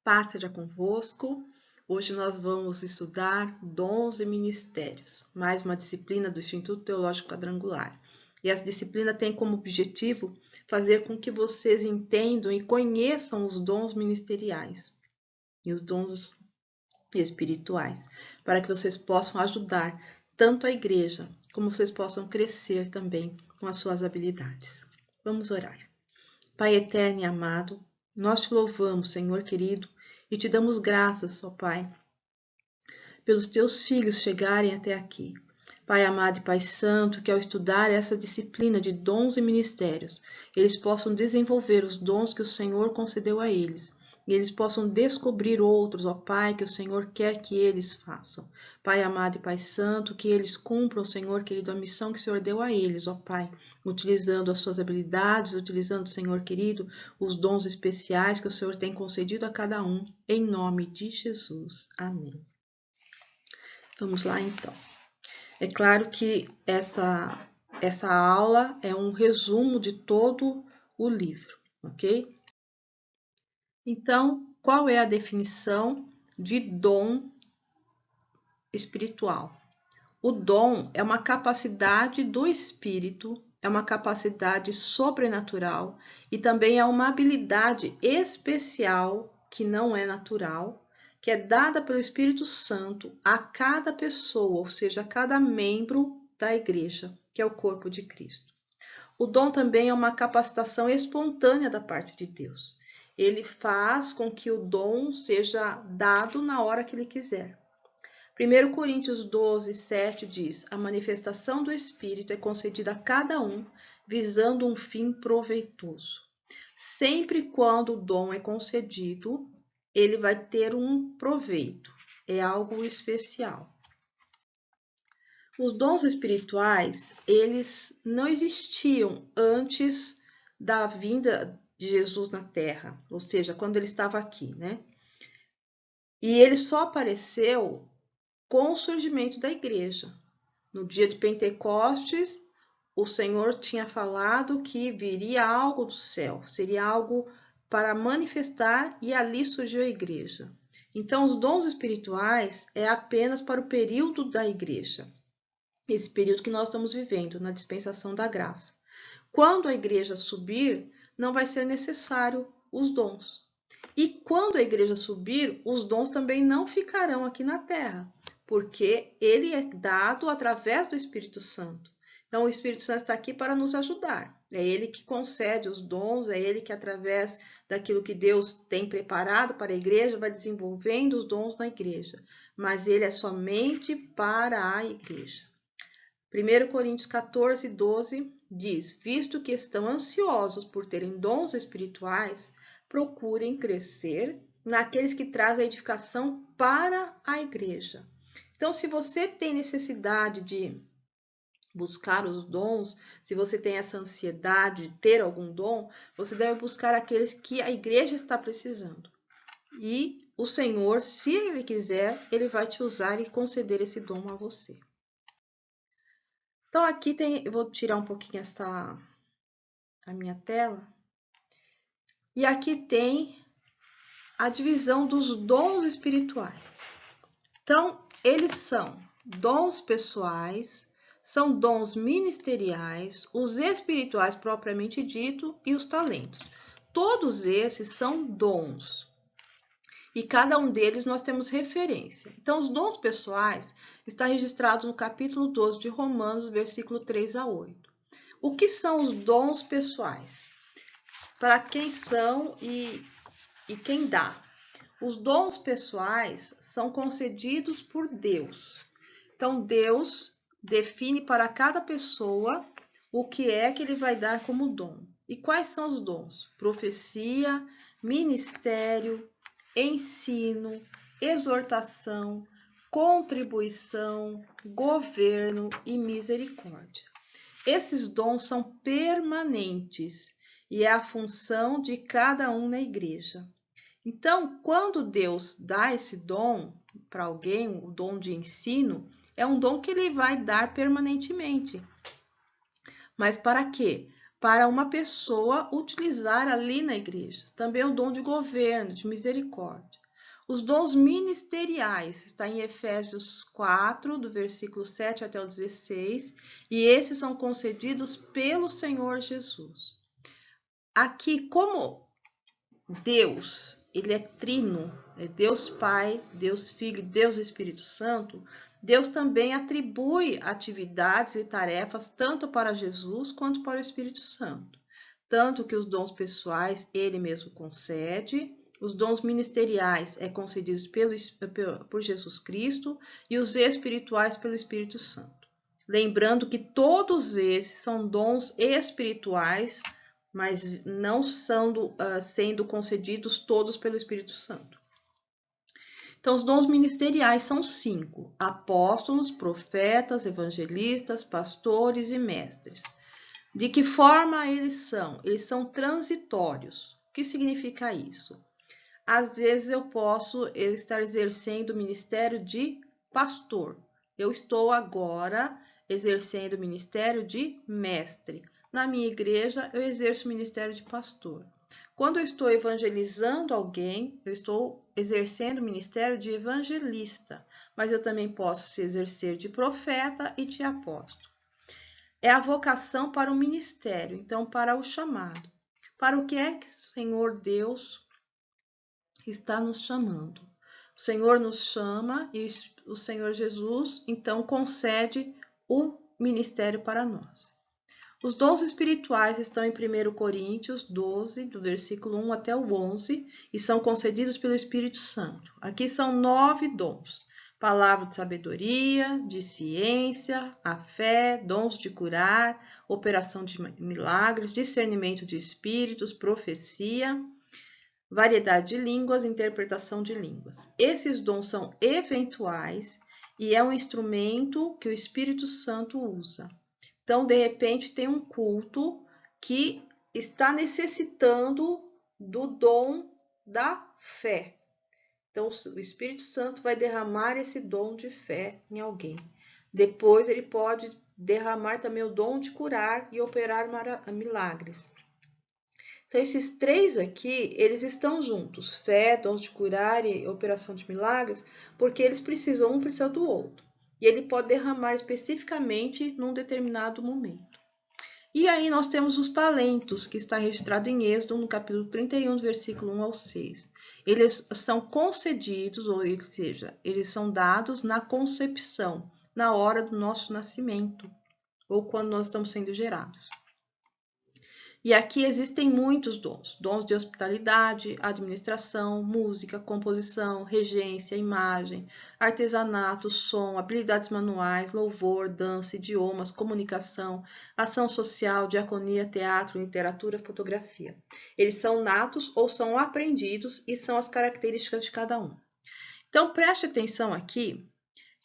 Paz seja convosco. Hoje nós vamos estudar dons e ministérios, mais uma disciplina do Instituto Teológico Quadrangular. E essa disciplina tem como objetivo fazer com que vocês entendam e conheçam os dons ministeriais e os dons espirituais, para que vocês possam ajudar tanto a igreja, como vocês possam crescer também com as suas habilidades. Vamos orar. Pai eterno e amado, nós te louvamos, Senhor querido, e te damos graças, ó Pai, pelos teus filhos chegarem até aqui. Pai amado e Pai santo, que ao estudar essa disciplina de dons e ministérios, eles possam desenvolver os dons que o Senhor concedeu a eles, e eles possam descobrir outros, ó Pai, que o Senhor quer que eles façam. Pai amado e Pai santo, que eles cumpram, Senhor querido, a missão que o Senhor deu a eles, ó Pai, utilizando as suas habilidades, utilizando, Senhor querido, os dons especiais que o Senhor tem concedido a cada um, em nome de Jesus. Amém. Vamos lá, então. É claro que essa aula é um resumo de todo o livro, ok? Então, qual é a definição de dom espiritual? O dom é uma capacidade do espírito, é uma capacidade sobrenatural e também é uma habilidade especial que não é natural, que é dada pelo Espírito Santo a cada pessoa, ou seja, a cada membro da igreja, que é o corpo de Cristo. O dom também é uma capacitação espontânea da parte de Deus. Ele faz com que o dom seja dado na hora que ele quiser. 1 Coríntios 12, 7 diz: a manifestação do Espírito é concedida a cada um, visando um fim proveitoso. Sempre quando o dom é concedido, ele vai ter um proveito, é algo especial. Os dons espirituais, eles não existiam antes da vinda de Jesus na Terra, ou seja, quando ele estava aqui, né? E ele só apareceu com o surgimento da igreja. No dia de Pentecostes, o Senhor tinha falado que viria algo do céu, seria algo para manifestar, e ali surgiu a igreja. Então, os dons espirituais é apenas para o período da igreja, esse período que nós estamos vivendo, na dispensação da graça. Quando a igreja subir, não vai ser necessário os dons. E quando a igreja subir, os dons também não ficarão aqui na terra, porque ele é dado através do Espírito Santo. Então, o Espírito Santo está aqui para nos ajudar. É ele que concede os dons, é ele que, através daquilo que Deus tem preparado para a igreja, vai desenvolvendo os dons na igreja. Mas ele é somente para a igreja. 1 Coríntios 14, 12 diz: visto que estão ansiosos por terem dons espirituais, procurem crescer naqueles que trazem a edificação para a igreja. Então, se você tem necessidade de buscar os dons, se você tem essa ansiedade de ter algum dom, você deve buscar aqueles que a igreja está precisando. E o Senhor, se Ele quiser, Ele vai te usar e conceder esse dom a você. Então, aqui tem, eu vou tirar um pouquinho a minha tela. E aqui tem a divisão dos dons espirituais. Então, eles são dons pessoais, são dons ministeriais, os espirituais propriamente dito e os talentos. Todos esses são dons. E cada um deles nós temos referência. Então, os dons pessoais está registrado no capítulo 12 de Romanos, versículo 3 a 8. O que são os dons pessoais? Para quem são e quem dá? Os dons pessoais são concedidos por Deus. Então, Deus define para cada pessoa o que é que ele vai dar como dom. E quais são os dons? Profecia, ministério, ensino, exortação, contribuição, governo e misericórdia. Esses dons são permanentes e é a função de cada um na igreja. Então, quando Deus dá esse dom para alguém, o dom de ensino, é um dom que ele vai dar permanentemente. Mas para quê? para uma pessoa utilizar ali na igreja. Também o dom de governo, de misericórdia. Os dons ministeriais, está em Efésios 4, do versículo 7 até o 16, e esses são concedidos pelo Senhor Jesus. Aqui, como Deus, ele é trino, é Deus Pai, Deus Filho e Deus Espírito Santo, Deus também atribui atividades e tarefas tanto para Jesus quanto para o Espírito Santo. Tanto que os dons pessoais ele mesmo concede, os dons ministeriais é concedidos por Jesus Cristo e os espirituais pelo Espírito Santo. Lembrando que todos esses são dons espirituais, mas não sendo concedidos todos pelo Espírito Santo. Então, os dons ministeriais são 5: apóstolos, profetas, evangelistas, pastores e mestres. De que forma eles são? Eles são transitórios. O que significa isso? Às vezes eu posso estar exercendo o ministério de pastor. Eu estou agora exercendo o ministério de mestre. Na minha igreja, eu exerço o ministério de pastor. Quando eu estou evangelizando alguém, eu estou exercendo o ministério de evangelista, mas eu também posso se exercer de profeta e de apóstolo. É a vocação para o ministério, então para o chamado. Para o que é que o Senhor Deus está nos chamando? O Senhor nos chama e o Senhor Jesus, então, concede o ministério para nós. Os dons espirituais estão em 1 Coríntios 12, do versículo 1 até o 11, e são concedidos pelo Espírito Santo. Aqui são 9 dons: palavra de sabedoria, de ciência, a fé, dons de curar, operação de milagres, discernimento de espíritos, profecia, variedade de línguas, interpretação de línguas. Esses dons são eventuais e é um instrumento que o Espírito Santo usa. Então, de repente, tem um culto que está necessitando do dom da fé. Então, o Espírito Santo vai derramar esse dom de fé em alguém. Depois, ele pode derramar também o dom de curar e operar milagres. Então, esses 3 aqui, eles estão juntos. Fé, dons de curar e operação de milagres, porque eles precisam, um precisa do outro. E ele pode derramar especificamente num determinado momento. E aí nós temos os talentos, que está registrado em Êxodo, no capítulo 31, versículo 1 ao 6. Eles são concedidos, ou seja, eles são dados na concepção, na hora do nosso nascimento, ou quando nós estamos sendo gerados. E aqui existem muitos dons: dons de hospitalidade, administração, música, composição, regência, imagem, artesanato, som, habilidades manuais, louvor, dança, idiomas, comunicação, ação social, diaconia, teatro, literatura, fotografia. Eles são natos ou são aprendidos e são as características de cada um. Então, preste atenção aqui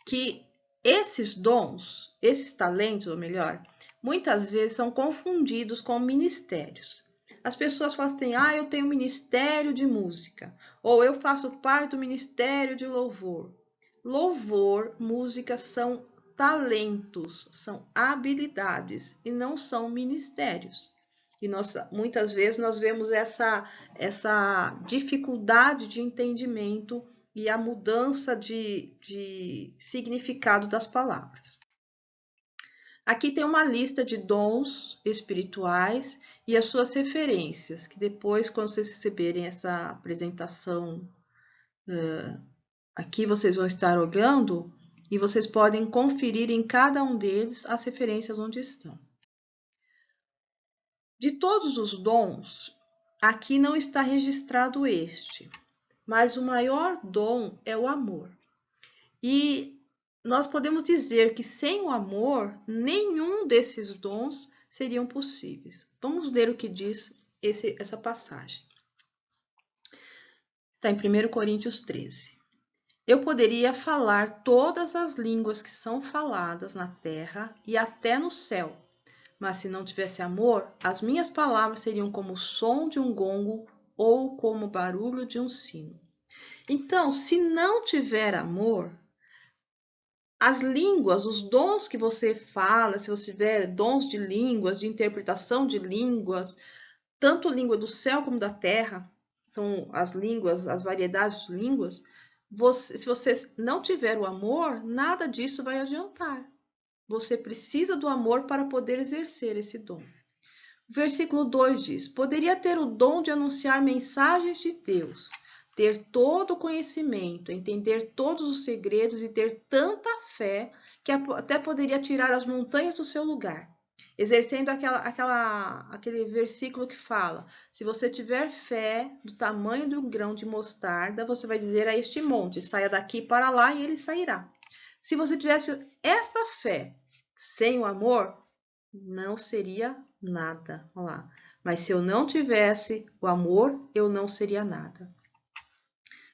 que esses dons, esses talentos, ou melhor, muitas vezes são confundidos com ministérios. As pessoas falam assim: eu tenho ministério de música, ou eu faço parte do ministério de louvor. Louvor, música são talentos, são habilidades e não são ministérios. E muitas vezes nós vemos essa dificuldade de entendimento e a mudança de significado das palavras. Aqui tem uma lista de dons espirituais e as suas referências, que depois, quando vocês receberem essa apresentação, aqui vocês vão estar olhando e vocês podem conferir em cada um deles as referências onde estão. De todos os dons, aqui não está registrado este, mas o maior dom é o amor. E nós podemos dizer que sem o amor, nenhum desses dons seriam possíveis. Vamos ler o que diz essa passagem. Está em 1 Coríntios 13. Eu poderia falar todas as línguas que são faladas na terra e até no céu, mas se não tivesse amor, as minhas palavras seriam como o som de um gongo ou como o barulho de um sino. Então, se não tiver amor, As línguas, os dons que você fala, se você tiver dons de línguas, de interpretação de línguas, tanto língua do céu como da terra, são as línguas, as variedades de línguas. Se você não tiver o amor, nada disso vai adiantar. Você precisa do amor para poder exercer esse dom. O versículo 2 diz: Poderia ter o dom de anunciar mensagens de Deus, ter todo o conhecimento, entender todos os segredos e ter tanta fé que até poderia tirar as montanhas do seu lugar. Exercendo aquele versículo que fala: se você tiver fé do tamanho de um grão de mostarda, você vai dizer a este monte: saia daqui para lá, e ele sairá. Se você tivesse esta fé sem o amor, não seria nada. Olha lá. Mas se eu não tivesse o amor, eu não seria nada.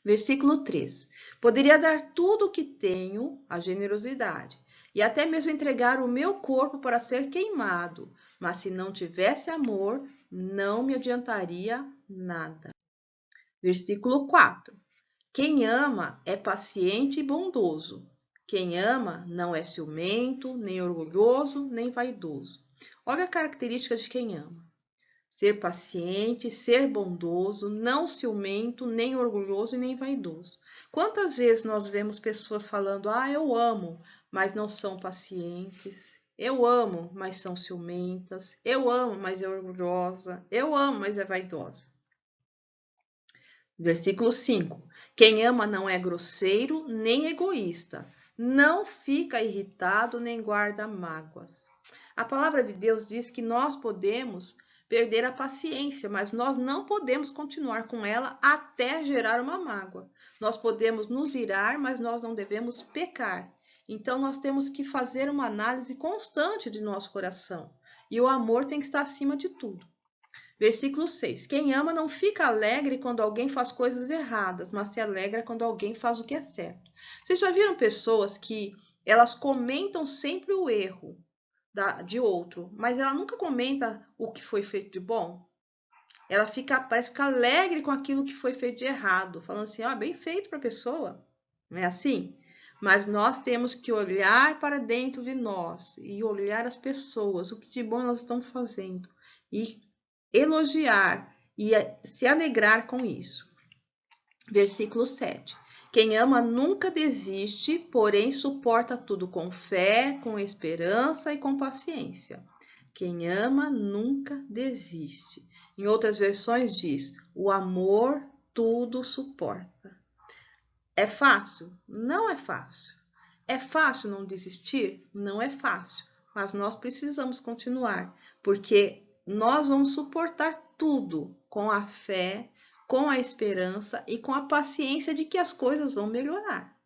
Versículo 3. Poderia dar tudo o que tenho, a generosidade, e até mesmo entregar o meu corpo para ser queimado, mas se não tivesse amor, não me adiantaria nada. Versículo 4. Quem ama é paciente e bondoso. Quem ama não é ciumento, nem orgulhoso, nem vaidoso. Olha a característica de quem ama: ser paciente, ser bondoso, não ciumento, nem orgulhoso e nem vaidoso. Quantas vezes nós vemos pessoas falando: "Ah, eu amo", mas não são pacientes. Eu amo, mas são ciumentas. Eu amo, mas é orgulhosa. Eu amo, mas é vaidosa. Versículo 5. Quem ama não é grosseiro nem egoísta, não fica irritado nem guarda mágoas. A palavra de Deus diz que nós podemos perder a paciência, mas nós não podemos continuar com ela até gerar uma mágoa. Nós podemos nos irar, mas nós não devemos pecar. Então nós temos que fazer uma análise constante de nosso coração. E o amor tem que estar acima de tudo. Versículo 6. Quem ama não fica alegre quando alguém faz coisas erradas, mas se alegra quando alguém faz o que é certo. Vocês já viram pessoas que elas comentam sempre o erro de outro, mas ela nunca comenta o que foi feito de bom? Ela parece ficar alegre com aquilo que foi feito de errado, falando assim: "Ah, bem feito para a pessoa". Não é assim? Mas nós temos que olhar para dentro de nós e olhar as pessoas, o que de bom elas estão fazendo, e elogiar e se alegrar com isso. Versículo 7. Quem ama nunca desiste, porém suporta tudo com fé, com esperança e com paciência. Quem ama nunca desiste. Em outras versões diz: o amor tudo suporta. É fácil? Não é fácil. É fácil não desistir? Não é fácil. Mas nós precisamos continuar, porque nós vamos suportar tudo com a fé, com a esperança e com a paciência de que as coisas vão melhorar.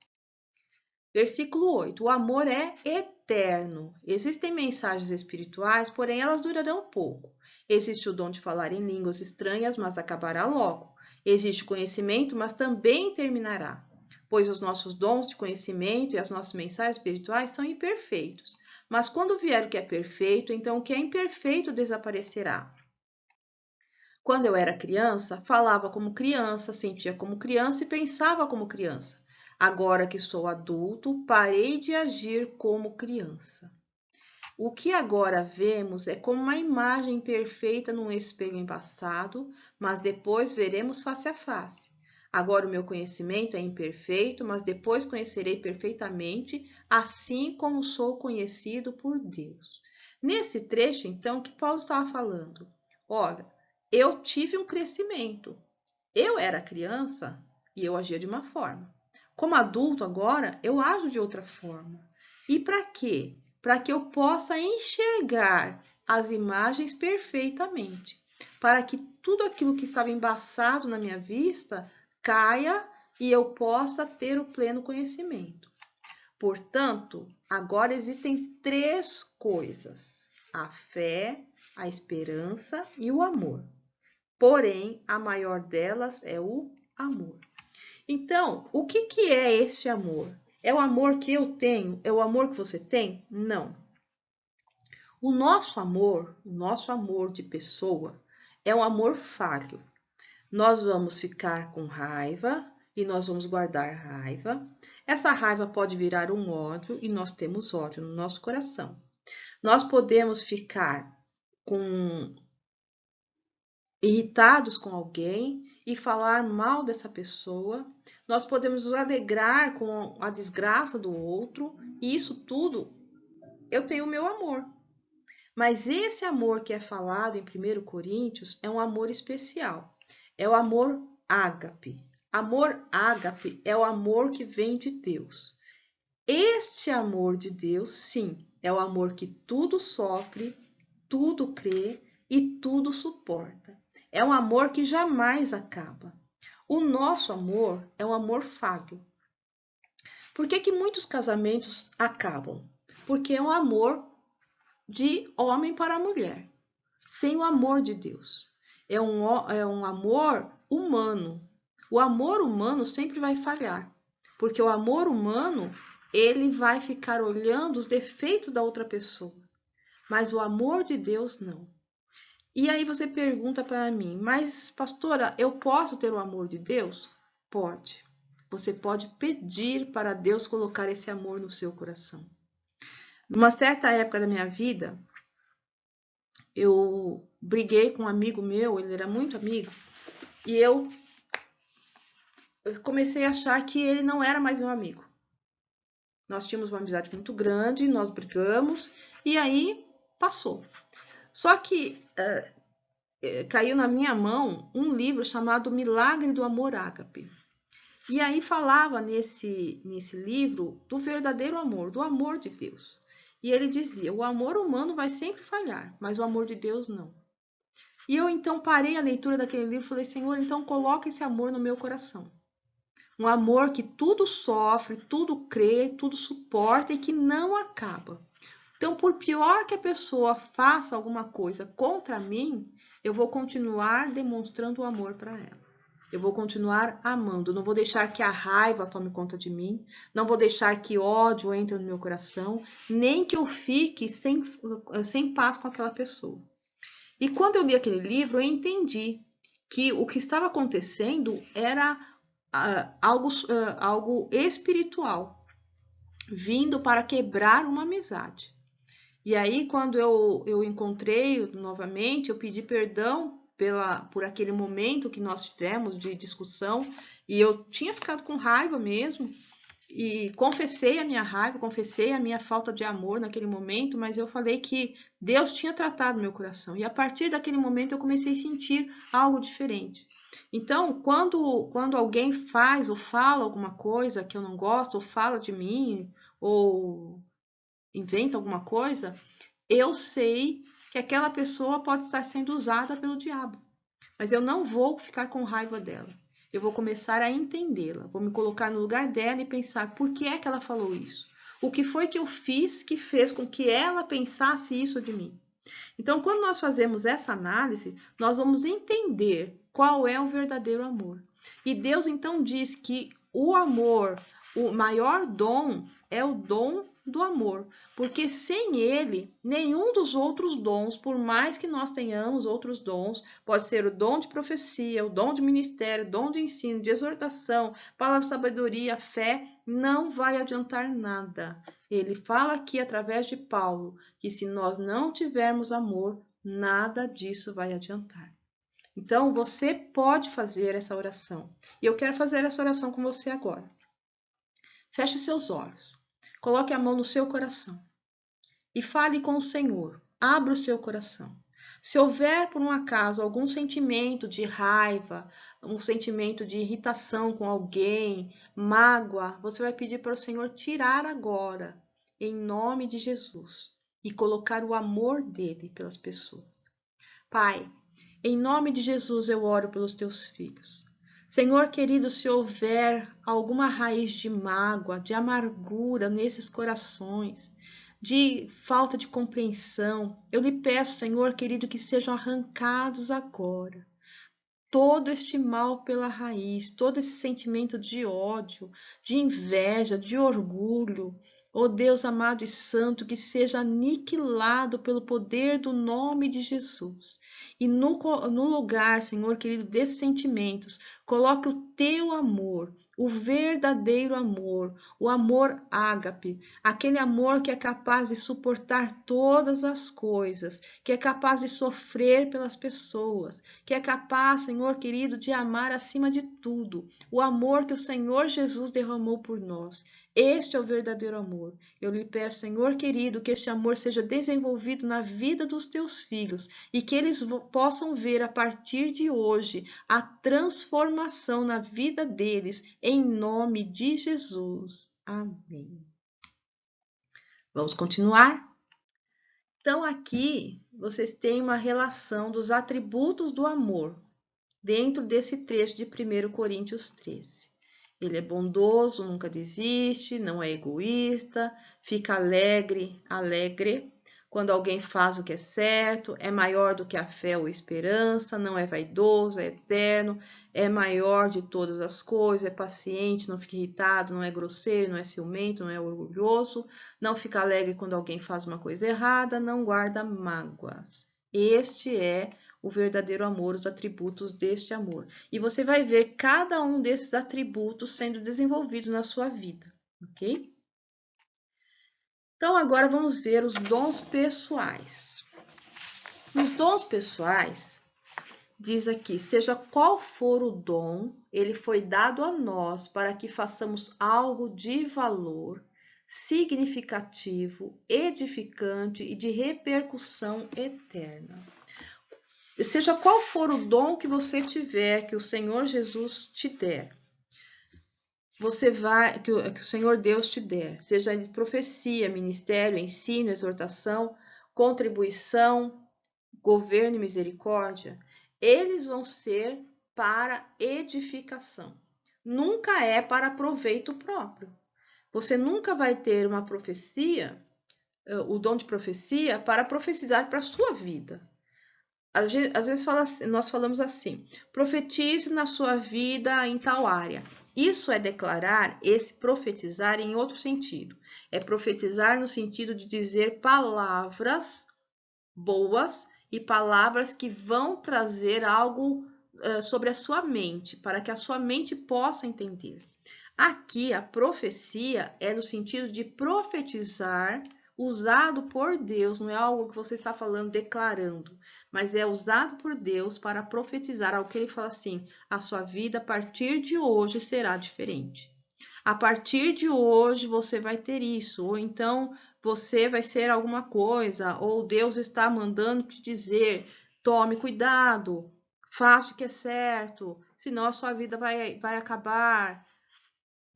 Versículo 8. O amor é eterno. Existem mensagens espirituais, porém elas durarão pouco. Existe o dom de falar em línguas estranhas, mas acabará logo. Existe conhecimento, mas também terminará. Pois os nossos dons de conhecimento e as nossas mensagens espirituais são imperfeitos. Mas quando vier o que é perfeito, então o que é imperfeito desaparecerá. Quando eu era criança, falava como criança, sentia como criança e pensava como criança. Agora que sou adulto, parei de agir como criança. O que agora vemos é como uma imagem perfeita num espelho embaçado, mas depois veremos face a face. Agora o meu conhecimento é imperfeito, mas depois conhecerei perfeitamente, assim como sou conhecido por Deus. Nesse trecho, então, que Paulo estava falando, olha, eu tive um crescimento. Eu era criança e eu agia de uma forma. Como adulto agora, eu ajo de outra forma. E para quê? Para que eu possa enxergar as imagens perfeitamente, para que tudo aquilo que estava embaçado na minha vista caia e eu possa ter o pleno conhecimento. Portanto, agora existem três coisas: a fé, a esperança e o amor. Porém, a maior delas é o amor. Então, o que é esse amor? É o amor que eu tenho? É o amor que você tem? Não. O nosso amor de pessoa, é um amor falho. Nós vamos ficar com raiva e nós vamos guardar raiva. Essa raiva pode virar um ódio e nós temos ódio no nosso coração. Nós podemos ficar irritados com alguém e falar mal dessa pessoa. Nós podemos nos alegrar com a desgraça do outro, e isso tudo eu tenho o meu amor. Mas esse amor que é falado em 1 Coríntios é um amor especial. É o amor ágape. Amor ágape é o amor que vem de Deus. Este amor de Deus, sim, é o amor que tudo sofre, tudo crê e tudo suporta. É um amor que jamais acaba. O nosso amor é um amor falho. Por que muitos casamentos acabam? Porque é um amor de homem para mulher, sem o amor de Deus. É um amor humano. O amor humano sempre vai falhar, porque o amor humano, ele vai ficar olhando os defeitos da outra pessoa, mas o amor de Deus não. E aí você pergunta para mim, mas pastora, eu posso ter o amor de Deus? Pode. Você pode pedir para Deus colocar esse amor no seu coração. Numa certa época da minha vida, eu briguei com um amigo meu, ele era muito amigo, e eu comecei a achar que ele não era mais meu amigo. Nós tínhamos uma amizade muito grande, nós brigamos, e aí passou. Só que caiu na minha mão um livro chamado Milagre do Amor Ágape. E aí falava nesse livro do verdadeiro amor, do amor de Deus. E ele dizia, o amor humano vai sempre falhar, mas o amor de Deus não. E eu então parei a leitura daquele livro e falei, Senhor, então coloca esse amor no meu coração. Um amor que tudo sofre, tudo crê, tudo suporta e que não acaba. Então, por pior que a pessoa faça alguma coisa contra mim, eu vou continuar demonstrando o amor para ela. Eu vou continuar amando, não vou deixar que a raiva tome conta de mim, não vou deixar que ódio entre no meu coração, nem que eu fique sem paz com aquela pessoa. E quando eu li aquele livro, eu entendi que o que estava acontecendo era algo espiritual, vindo para quebrar uma amizade. E aí, quando eu encontrei novamente, eu pedi perdão por aquele momento que nós tivemos de discussão, e eu tinha ficado com raiva mesmo, e confessei a minha raiva, confessei a minha falta de amor naquele momento, mas eu falei que Deus tinha tratado meu coração. E a partir daquele momento eu comecei a sentir algo diferente. Então, quando alguém faz ou fala alguma coisa que eu não gosto, ou fala de mim, ou inventa alguma coisa, eu sei que aquela pessoa pode estar sendo usada pelo diabo. Mas eu não vou ficar com raiva dela. Eu vou começar a entendê-la, vou me colocar no lugar dela e pensar por que é que ela falou isso? O que foi que eu fiz que fez com que ela pensasse isso de mim? Então, quando nós fazemos essa análise, nós vamos entender qual é o verdadeiro amor. E Deus então diz que o amor, o maior dom é o dom do amor, porque sem ele, nenhum dos outros dons, por mais que nós tenhamos outros dons, pode ser o dom de profecia, o dom de ministério, o dom de ensino, de exortação, palavra de sabedoria, fé, não vai adiantar nada. Ele fala aqui através de Paulo que se nós não tivermos amor, nada disso vai adiantar. Então, você pode fazer essa oração. E eu quero fazer essa oração com você agora. Feche seus olhos. Coloque a mão no seu coração e fale com o Senhor. Abra o seu coração. Se houver, por um acaso, algum sentimento de raiva, um sentimento de irritação com alguém, mágoa, você vai pedir para o Senhor tirar agora, em nome de Jesus, e colocar o amor dele pelas pessoas. Pai, em nome de Jesus eu oro pelos teus filhos. Senhor querido, se houver alguma raiz de mágoa, de amargura nesses corações, de falta de compreensão, eu lhe peço, Senhor querido, que sejam arrancados agora. Todo este mal pela raiz, todo esse sentimento de ódio, de inveja, de orgulho, ó Deus amado e santo, que seja aniquilado pelo poder do nome de Jesus. E no lugar, Senhor querido, desses sentimentos, coloque o teu amor, o verdadeiro amor, o amor ágape, aquele amor que é capaz de suportar todas as coisas, que é capaz de sofrer pelas pessoas, que é capaz, Senhor querido, de amar acima de tudo, o amor que o Senhor Jesus derramou por nós. Este é o verdadeiro amor. Eu lhe peço, Senhor querido, que este amor seja desenvolvido na vida dos teus filhos e que eles possam ver a partir de hoje a transformação na vida deles, em nome de Jesus. Amém. Vamos continuar? Então, aqui vocês têm uma relação dos atributos do amor dentro desse trecho de 1 Coríntios 13. Ele é bondoso, nunca desiste, não é egoísta, fica alegre quando alguém faz o que é certo, é maior do que a fé ou a esperança, não é vaidoso, é eterno, é maior de todas as coisas, é paciente, não fica irritado, não é grosseiro, não é ciumento, não é orgulhoso, não fica alegre quando alguém faz uma coisa errada, não guarda mágoas. Este é o verdadeiro amor, os atributos deste amor. E você vai ver cada um desses atributos sendo desenvolvidos na sua vida, ok? Então, agora vamos ver os dons pessoais. Nos dons pessoais, diz aqui, seja qual for o dom, ele foi dado a nós para que façamos algo de valor, significativo, edificante e de repercussão eterna. Seja qual for o dom que você tiver, que o Senhor Jesus te der, que o Senhor Deus te der, seja ele profecia, ministério, ensino, exortação, contribuição, governo e misericórdia, eles vão ser para edificação. Nunca é para proveito próprio. Você nunca vai ter uma profecia, o dom de profecia, para profetizar para a sua vida. Às vezes nós falamos assim, profetize na sua vida em tal área. Isso é declarar, esse profetizar em outro sentido. É profetizar no sentido de dizer palavras boas e palavras que vão trazer algo sobre a sua mente, para que a sua mente possa entender. Aqui, a profecia é no sentido de profetizar, usado por Deus, não é algo que você está falando, declarando, mas é usado por Deus para profetizar algo que ele fala assim, a sua vida a partir de hoje será diferente. A partir de hoje você vai ter isso, ou então você vai ser alguma coisa, ou Deus está mandando te dizer, tome cuidado, faça o que é certo, senão a sua vida vai acabar.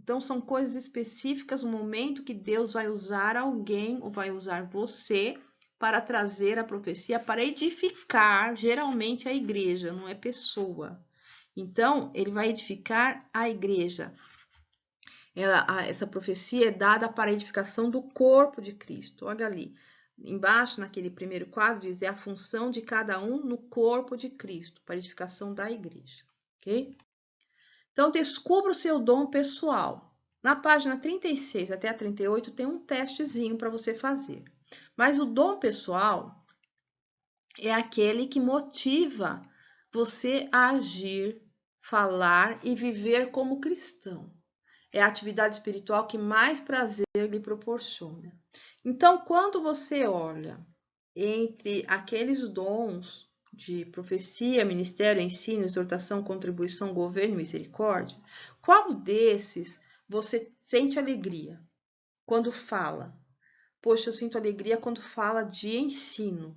Então, são coisas específicas no momento que Deus vai usar alguém ou vai usar você para trazer a profecia, para edificar, geralmente, a igreja, não é pessoa. Então, ele vai edificar a igreja. Essa profecia é dada para a edificação do corpo de Cristo. Olha ali, embaixo, naquele primeiro quadro, diz, é a função de cada um no corpo de Cristo, para a edificação da igreja, ok? Então, descubra o seu dom pessoal. Na página 36 até a 38 tem um testezinho para você fazer. Mas o dom pessoal é aquele que motiva você a agir, falar e viver como cristão. É a atividade espiritual que mais prazer lhe proporciona. Então, quando você olha entre aqueles dons de profecia, ministério, ensino, exortação, contribuição, governo e misericórdia, qual desses você sente alegria quando fala? Poxa, eu sinto alegria quando fala de ensino.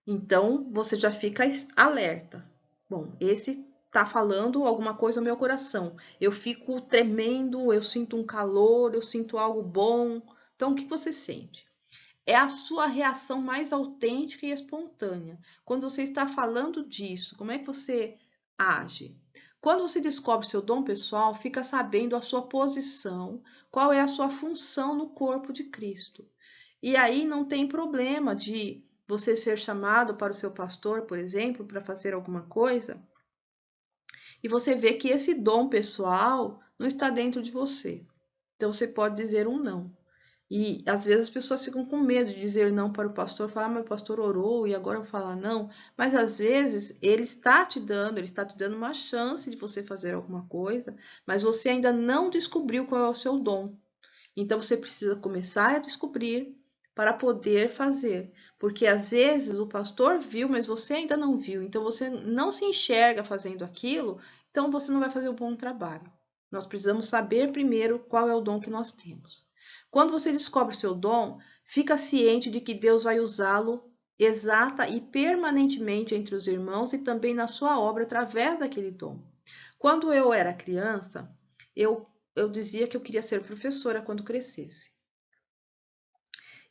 Então, você já fica alerta. Bom, esse tá falando alguma coisa no meu coração. Eu fico tremendo, eu sinto um calor, eu sinto algo bom. Então, o que você sente? É a sua reação mais autêntica e espontânea. Quando você está falando disso, como é que você age? Quando você descobre seu dom pessoal, fica sabendo a sua posição, qual é a sua função no corpo de Cristo. E aí não tem problema de você ser chamado para o seu pastor, por exemplo, para fazer alguma coisa, e você vê que esse dom pessoal não está dentro de você. Então você pode dizer um não. E às vezes as pessoas ficam com medo de dizer não para o pastor, falar, mas o pastor orou e agora eu vou falar não. Mas às vezes ele está te dando uma chance de você fazer alguma coisa, mas você ainda não descobriu qual é o seu dom. Então você precisa começar a descobrir para poder fazer. Porque às vezes o pastor viu, mas você ainda não viu. Então você não se enxerga fazendo aquilo, então você não vai fazer um bom trabalho. Nós precisamos saber primeiro qual é o dom que nós temos. Quando você descobre o seu dom, fica ciente de que Deus vai usá-lo exata e permanentemente entre os irmãos e também na sua obra através daquele dom. Quando eu era criança, eu dizia que eu queria ser professora quando crescesse.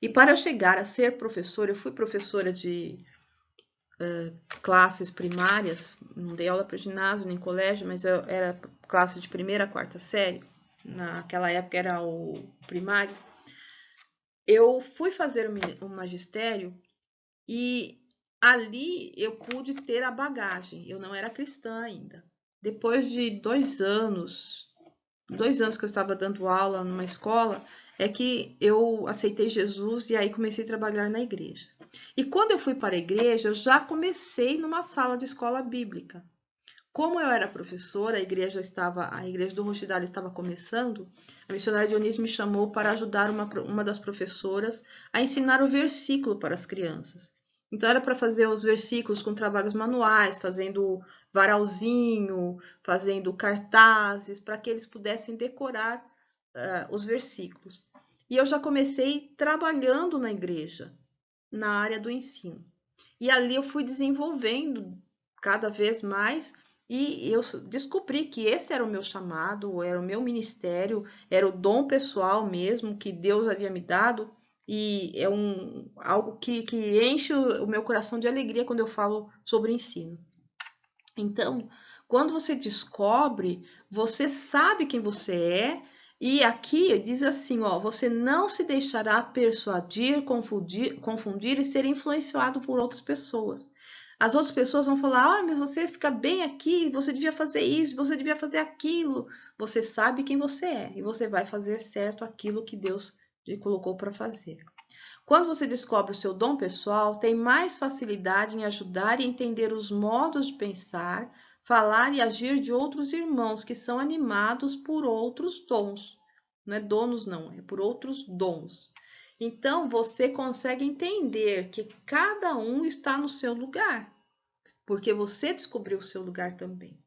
E para eu chegar a ser professora, eu fui professora de classes primárias, não dei aula para ginásio nem colégio, mas eu era classe de primeira a quarta série, naquela época era o primário. Eu fui fazer o magistério e ali eu pude ter a bagagem. Eu não era cristã ainda. Depois de 2 anos que eu estava dando aula numa escola, é que eu aceitei Jesus e aí comecei a trabalhar na igreja. E quando eu fui para a igreja, eu já comecei numa sala de escola bíblica. Como eu era professora, a igreja do Rochidale estava começando, a missionária Dionísio me chamou para ajudar uma das professoras a ensinar o versículo para as crianças. Então era para fazer os versículos com trabalhos manuais, fazendo varalzinho, fazendo cartazes, para que eles pudessem decorar os versículos. E eu já comecei trabalhando na igreja, na área do ensino. E ali eu fui desenvolvendo cada vez mais e eu descobri que esse era o meu chamado, era o meu ministério, era o dom pessoal mesmo que Deus havia me dado. E é algo que enche o meu coração de alegria quando eu falo sobre ensino. Então, quando você descobre, você sabe quem você é. E aqui diz assim, ó, você não se deixará persuadir, confundir e ser influenciado por outras pessoas. As outras pessoas vão falar, mas você fica bem aqui, você devia fazer isso, você devia fazer aquilo. Você sabe quem você é e você vai fazer certo aquilo que Deus te colocou para fazer. Quando você descobre o seu dom pessoal, tem mais facilidade em ajudar e entender os modos de pensar, falar e agir de outros irmãos que são animados por outros dons. Não é donos, não, é por outros dons. Então, você consegue entender que cada um está no seu lugar, porque você descobriu o seu lugar também.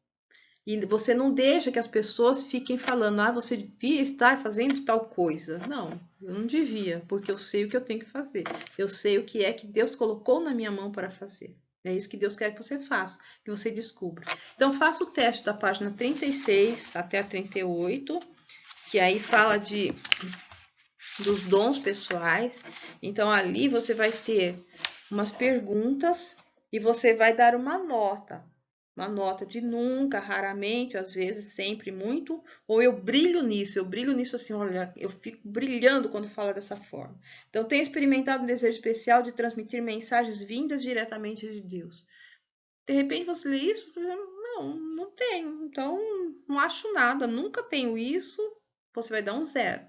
E você não deixa que as pessoas fiquem falando, você devia estar fazendo tal coisa. Não, eu não devia, porque eu sei o que eu tenho que fazer. Eu sei o que é que Deus colocou na minha mão para fazer. É isso que Deus quer que você faça, que você descubra. Então, faça o teste da página 36 até a 38, que aí fala dos dons pessoais. Então, ali você vai ter umas perguntas e você vai dar uma nota de nunca, raramente, às vezes, sempre, muito, ou eu brilho nisso assim, olha, eu fico brilhando quando fala dessa forma. Então, tenho experimentado um desejo especial de transmitir mensagens vindas diretamente de Deus. De repente você lê isso, não tenho, então não acho nada, nunca tenho isso, você vai dar um 0.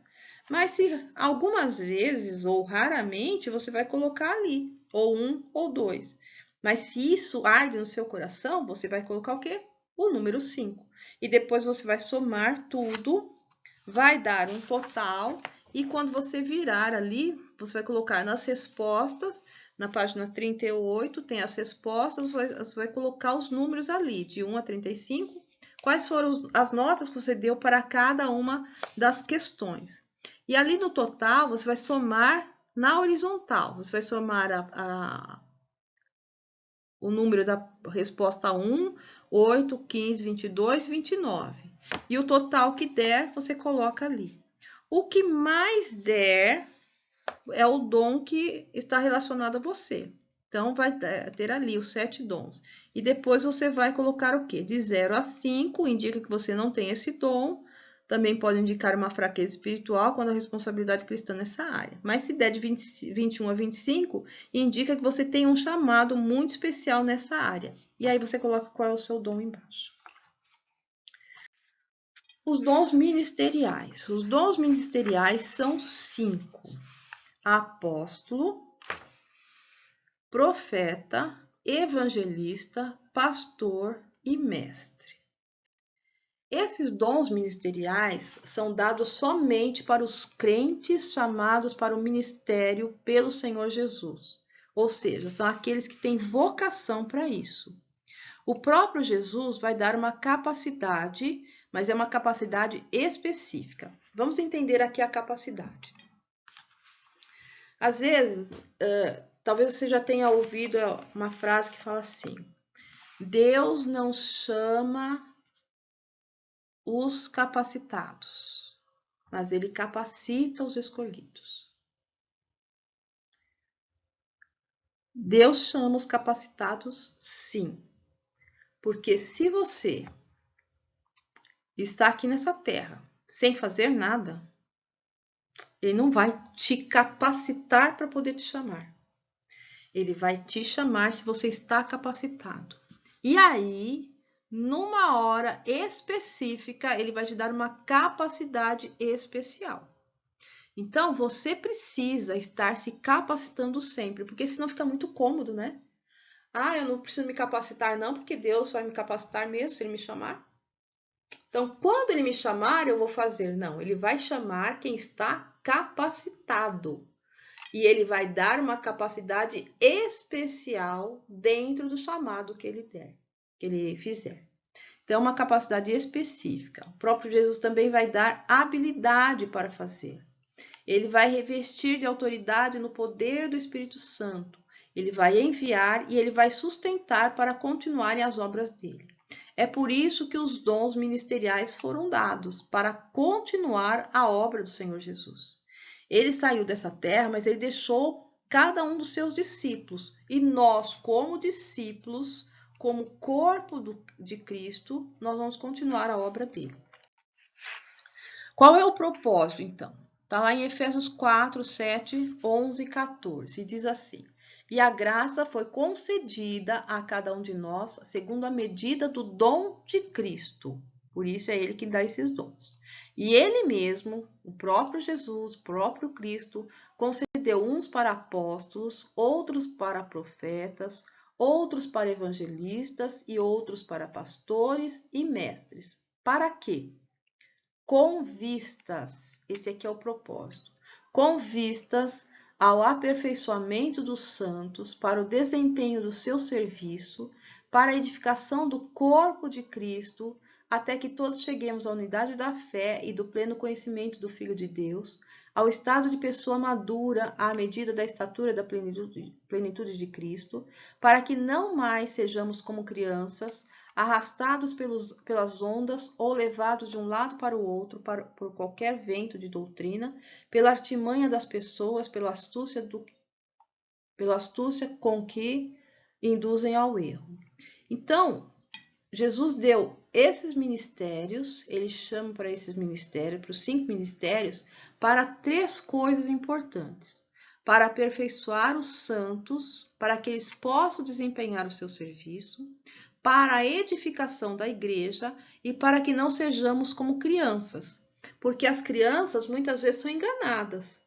Mas se algumas vezes ou raramente, você vai colocar ali, ou 1 ou 2. Mas se isso arde no seu coração, você vai colocar o quê? O número 5. E depois você vai somar tudo, vai dar um total, e quando você virar ali, você vai colocar nas respostas, na página 38, tem as respostas, você vai colocar os números ali, de 1 a 35, quais foram as notas que você deu para cada uma das questões. E ali no total, você vai somar na horizontal, você vai somar o número da resposta 1, 8, 15, 22, 29. E o total que der, você coloca ali. O que mais der é o dom que está relacionado a você. Então, vai ter ali os 7 dons. E depois você vai colocar o quê? De 0 a 5, indica que você não tem esse dom. Também pode indicar uma fraqueza espiritual quando a responsabilidade cristã nessa área. Mas se der de 21 a 25, indica que você tem um chamado muito especial nessa área. E aí você coloca qual é o seu dom embaixo. Os dons ministeriais. Os dons ministeriais são 5: apóstolo, profeta, evangelista, pastor e mestre. Esses dons ministeriais são dados somente para os crentes chamados para o ministério pelo Senhor Jesus. Ou seja, são aqueles que têm vocação para isso. O próprio Jesus vai dar uma capacidade, mas é uma capacidade específica. Vamos entender aqui a capacidade. Às vezes, talvez você já tenha ouvido uma frase que fala assim: Deus não chama os capacitados, mas Ele capacita os escolhidos. Deus chama os capacitados, sim. Porque se você está aqui nessa terra sem fazer nada, Ele não vai te capacitar para poder te chamar. Ele vai te chamar se você está capacitado. E aí, numa hora específica, Ele vai te dar uma capacidade especial. Então, você precisa estar se capacitando sempre, porque senão fica muito cômodo, né? Eu não preciso me capacitar não, porque Deus vai me capacitar mesmo se Ele me chamar. Então, quando Ele me chamar, eu vou fazer. Não, Ele vai chamar quem está capacitado. E Ele vai dar uma capacidade especial dentro do chamado que Ele fizer. Então, uma capacidade específica. O próprio Jesus também vai dar habilidade para fazer. Ele vai revestir de autoridade no poder do Espírito Santo. Ele vai enviar e Ele vai sustentar para continuarem as obras dele. É por isso que os dons ministeriais foram dados, para continuar a obra do Senhor Jesus. Ele saiu dessa terra, mas Ele deixou cada um dos seus discípulos. E nós, como discípulos, como corpo de Cristo, nós vamos continuar a obra dele. Qual é o propósito, então? Está lá em Efésios 4, 7, 11 e 14. E diz assim: E a graça foi concedida a cada um de nós segundo a medida do dom de Cristo. Por isso é Ele que dá esses dons. E Ele mesmo, o próprio Jesus, o próprio Cristo, concedeu uns para apóstolos, outros para profetas, outros para evangelistas e outros para pastores e mestres. Para quê? Com vistas, esse aqui é o propósito, com vistas ao aperfeiçoamento dos santos, para o desempenho do seu serviço, para a edificação do corpo de Cristo, até que todos cheguemos à unidade da fé e do pleno conhecimento do Filho de Deus, ao estado de pessoa madura, à medida da estatura da plenitude de Cristo, para que não mais sejamos como crianças, arrastados pelas ondas ou levados de um lado para o outro por qualquer vento de doutrina, pela artimanha das pessoas, pela astúcia com que induzem ao erro. Então, Jesus deu esses ministérios, ele chama para esses ministérios, para os 5 ministérios, para 3 coisas importantes. Para aperfeiçoar os santos, para que eles possam desempenhar o seu serviço, para a edificação da igreja e para que não sejamos como crianças, porque as crianças muitas vezes são enganadas.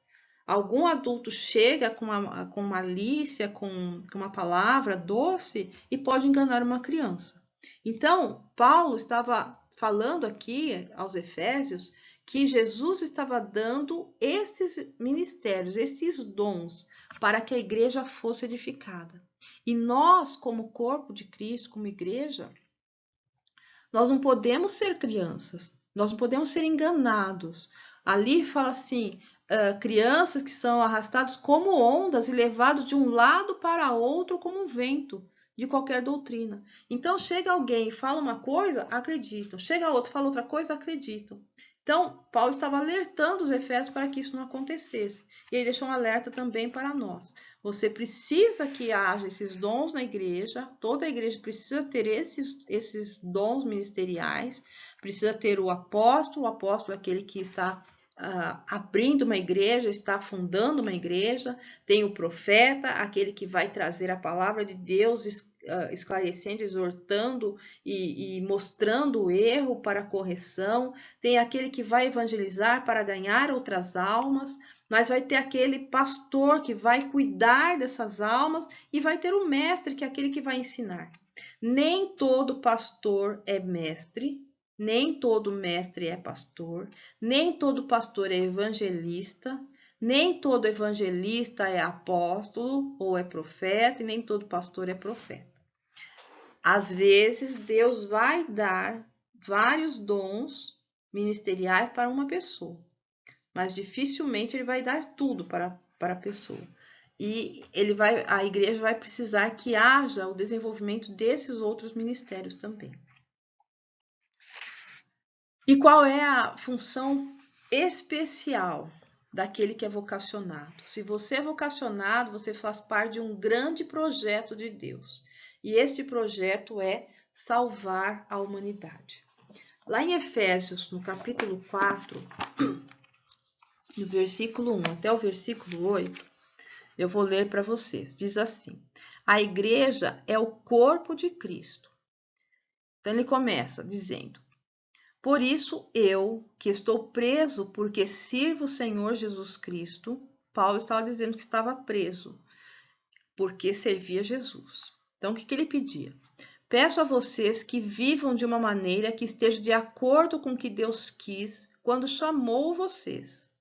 Algum adulto chega com malícia, com uma palavra doce e pode enganar uma criança. Então, Paulo estava falando aqui aos Efésios que Jesus estava dando esses ministérios, esses dons, para que a igreja fosse edificada. E nós, como corpo de Cristo, como igreja, nós não podemos ser crianças, nós não podemos ser enganados. Ali fala assim, crianças que são arrastados como ondas e levados de um lado para outro como um vento de qualquer doutrina. Então, chega alguém e fala uma coisa, acreditam. Chega outro e fala outra coisa, acreditam. Então, Paulo estava alertando os Efésios para que isso não acontecesse. E ele deixou um alerta também para nós. Você precisa que haja esses dons na igreja, toda a igreja precisa ter esses dons ministeriais, precisa ter o apóstolo é aquele que está abrindo uma igreja, está fundando uma igreja, tem o profeta, aquele que vai trazer a palavra de Deus esclarecendo, exortando e mostrando o erro para correção. Tem aquele que vai evangelizar para ganhar outras almas, mas vai ter aquele pastor que vai cuidar dessas almas e vai ter o mestre, que é aquele que vai ensinar. Nem todo pastor é mestre, nem todo mestre é pastor, nem todo pastor é evangelista, nem todo evangelista é apóstolo ou é profeta, e nem todo pastor é profeta. Às vezes, Deus vai dar vários dons ministeriais para uma pessoa, mas dificilmente ele vai dar tudo para a pessoa. E a igreja vai precisar que haja o desenvolvimento desses outros ministérios também. E qual é a função especial daquele que é vocacionado? Se você é vocacionado, você faz parte de um grande projeto de Deus. E este projeto é salvar a humanidade. Lá em Efésios, no capítulo 4, no versículo 1 até o versículo 8, eu vou ler para vocês. Diz assim: a igreja é o corpo de Cristo. Então ele começa dizendo: por isso eu, que estou preso porque sirvo o Senhor Jesus Cristo. Paulo estava dizendo que estava preso porque servia Jesus. Então o que ele pedia? Peço a vocês que vivam de uma maneira que esteja de acordo com o que Deus quis quando chamou vocês.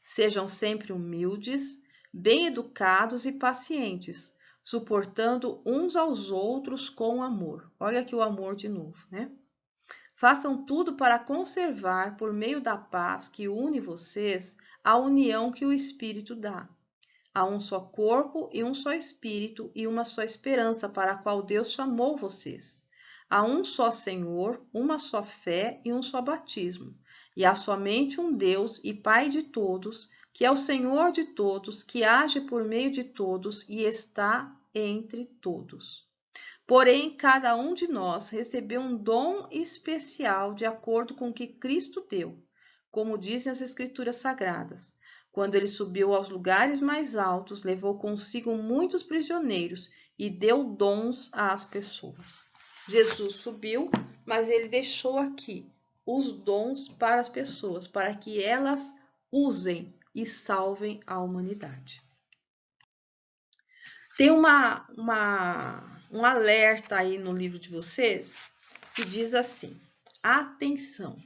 Sejam sempre humildes, bem educados e pacientes, suportando uns aos outros com amor. Olha aqui o amor de novo, né? Façam tudo para conservar, por meio da paz que une vocês, a união que o Espírito dá. Há um só corpo e um só Espírito e uma só esperança para a qual Deus chamou vocês. Há um só Senhor, uma só fé e um só batismo. E há somente um Deus e Pai de todos, que é o Senhor de todos, que age por meio de todos e está entre todos. Porém, cada um de nós recebeu um dom especial de acordo com o que Cristo deu, como dizem as Escrituras Sagradas. Quando ele subiu aos lugares mais altos, levou consigo muitos prisioneiros e deu dons às pessoas. Jesus subiu, mas ele deixou aqui os dons para as pessoas, para que elas usem e salvem a humanidade. Tem um alerta aí no livro de vocês que diz assim: atenção!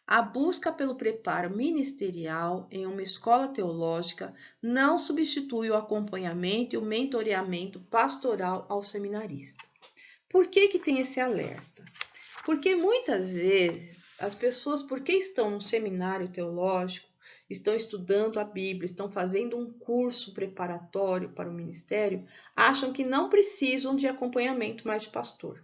A busca pelo preparo ministerial em uma escola teológica não substitui o acompanhamento e o mentoreamento pastoral ao seminarista. Por que tem esse alerta? Porque muitas vezes as pessoas, porque estão no seminário teológico, estão estudando a Bíblia, estão fazendo um curso preparatório para o ministério, acham que não precisam de acompanhamento mais de pastor.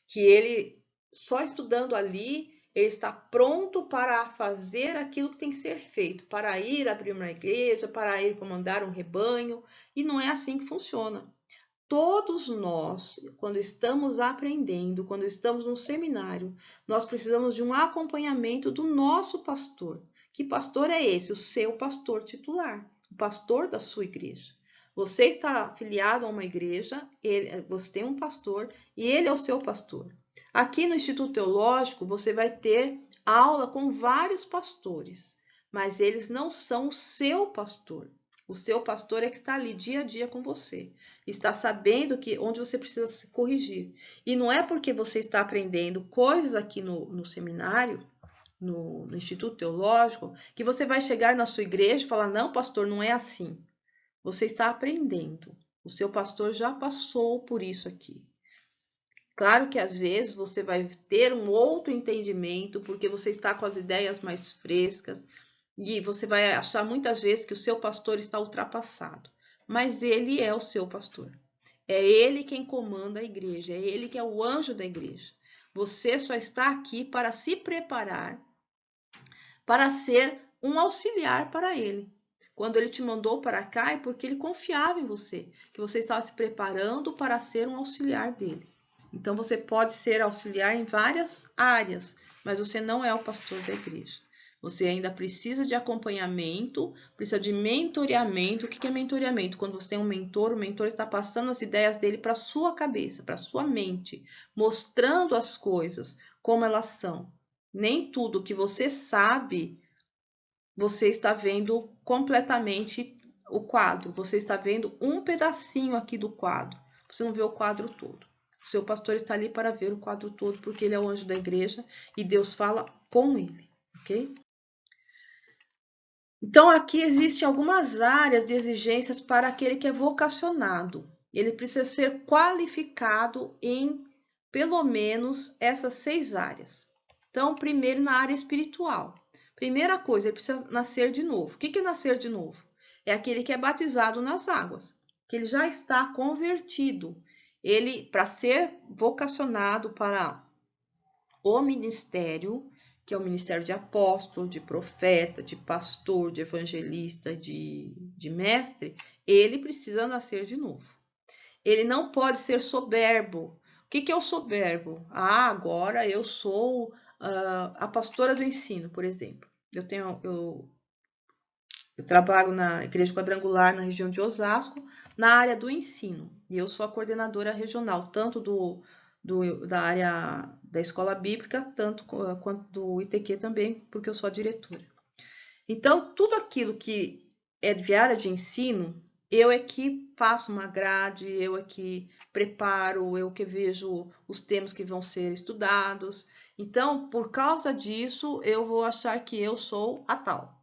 Que ele, só estudando ali, ele está pronto para fazer aquilo que tem que ser feito, para ir abrir uma igreja, para ir comandar um rebanho, e não é assim que funciona. Todos nós, quando estamos aprendendo, quando estamos no seminário, nós precisamos de um acompanhamento do nosso pastor. Que pastor é esse? O seu pastor titular, o pastor da sua igreja. Você está afiliado a uma igreja, você tem um pastor e ele é o seu pastor. Aqui no Instituto Teológico, você vai ter aula com vários pastores, mas eles não são o seu pastor. O seu pastor é que está ali dia a dia com você, está sabendo onde você precisa se corrigir. E não é porque você está aprendendo coisas aqui no seminário, no Instituto Teológico, que você vai chegar na sua igreja e falar: não, pastor, não é assim. Você está aprendendo. O seu pastor já passou por isso aqui. Claro que às vezes você vai ter um outro entendimento, porque você está com as ideias mais frescas, e você vai achar muitas vezes que o seu pastor está ultrapassado. Mas ele é o seu pastor. É ele quem comanda a igreja, é ele que é o anjo da igreja. Você só está aqui para se preparar para ser um auxiliar para ele. Quando ele te mandou para cá é porque ele confiava em você, que você estava se preparando para ser um auxiliar dele. Então, você pode ser auxiliar em várias áreas, mas você não é o pastor da igreja. Você ainda precisa de acompanhamento, precisa de mentoreamento. O que é mentoreamento? Quando você tem um mentor, o mentor está passando as ideias dele para a sua cabeça, para a sua mente, mostrando as coisas como elas são. Nem tudo que você sabe, você está vendo completamente o quadro. Você está vendo um pedacinho aqui do quadro. Você não vê o quadro todo. O seu pastor está ali para ver o quadro todo, porque ele é o anjo da igreja e Deus fala com ele, ok? Então, aqui existem algumas áreas de exigências para aquele que é vocacionado. Ele precisa ser qualificado em pelo menos essas 6 áreas. Então, primeiro na área espiritual. Primeira coisa, ele precisa nascer de novo. O que é nascer de novo? É aquele que é batizado nas águas, que ele já está convertido. Ele, para ser vocacionado para o ministério, que é o ministério de apóstolo, de profeta, de pastor, de evangelista, de mestre, ele precisa nascer de novo. Ele não pode ser soberbo. O que é o soberbo? Ah, agora eu sou a pastora do ensino, por exemplo. Eu trabalho na Igreja Quadrangular, na região de Osasco, na área do ensino. E eu sou a coordenadora regional, tanto da área da escola bíblica, tanto quanto do ITQ também, porque eu sou a diretora. Então, tudo aquilo que é de área de ensino, eu é que faço uma grade, eu é que preparo, eu que vejo os temas que vão ser estudados. Então, por causa disso, eu vou achar que eu sou a tal.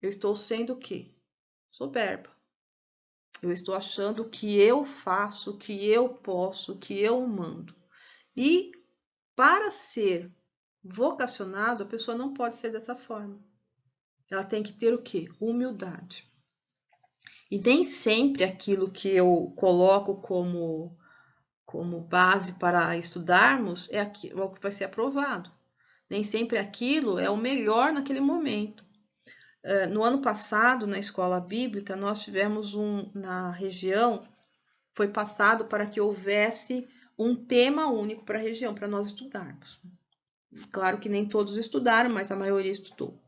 Eu estou sendo o quê? Soberba. Eu estou achando que eu faço, que eu posso, que eu mando. E para ser vocacionado, a pessoa não pode ser dessa forma. Ela tem que ter o quê? Humildade. E nem sempre aquilo que eu coloco como base para estudarmos é o que vai ser aprovado. Nem sempre aquilo é o melhor naquele momento. No ano passado, na escola bíblica, nós tivemos na região, foi passado para que houvesse um tema único para a região, para nós estudarmos. Claro que nem todos estudaram, mas a maioria estudou.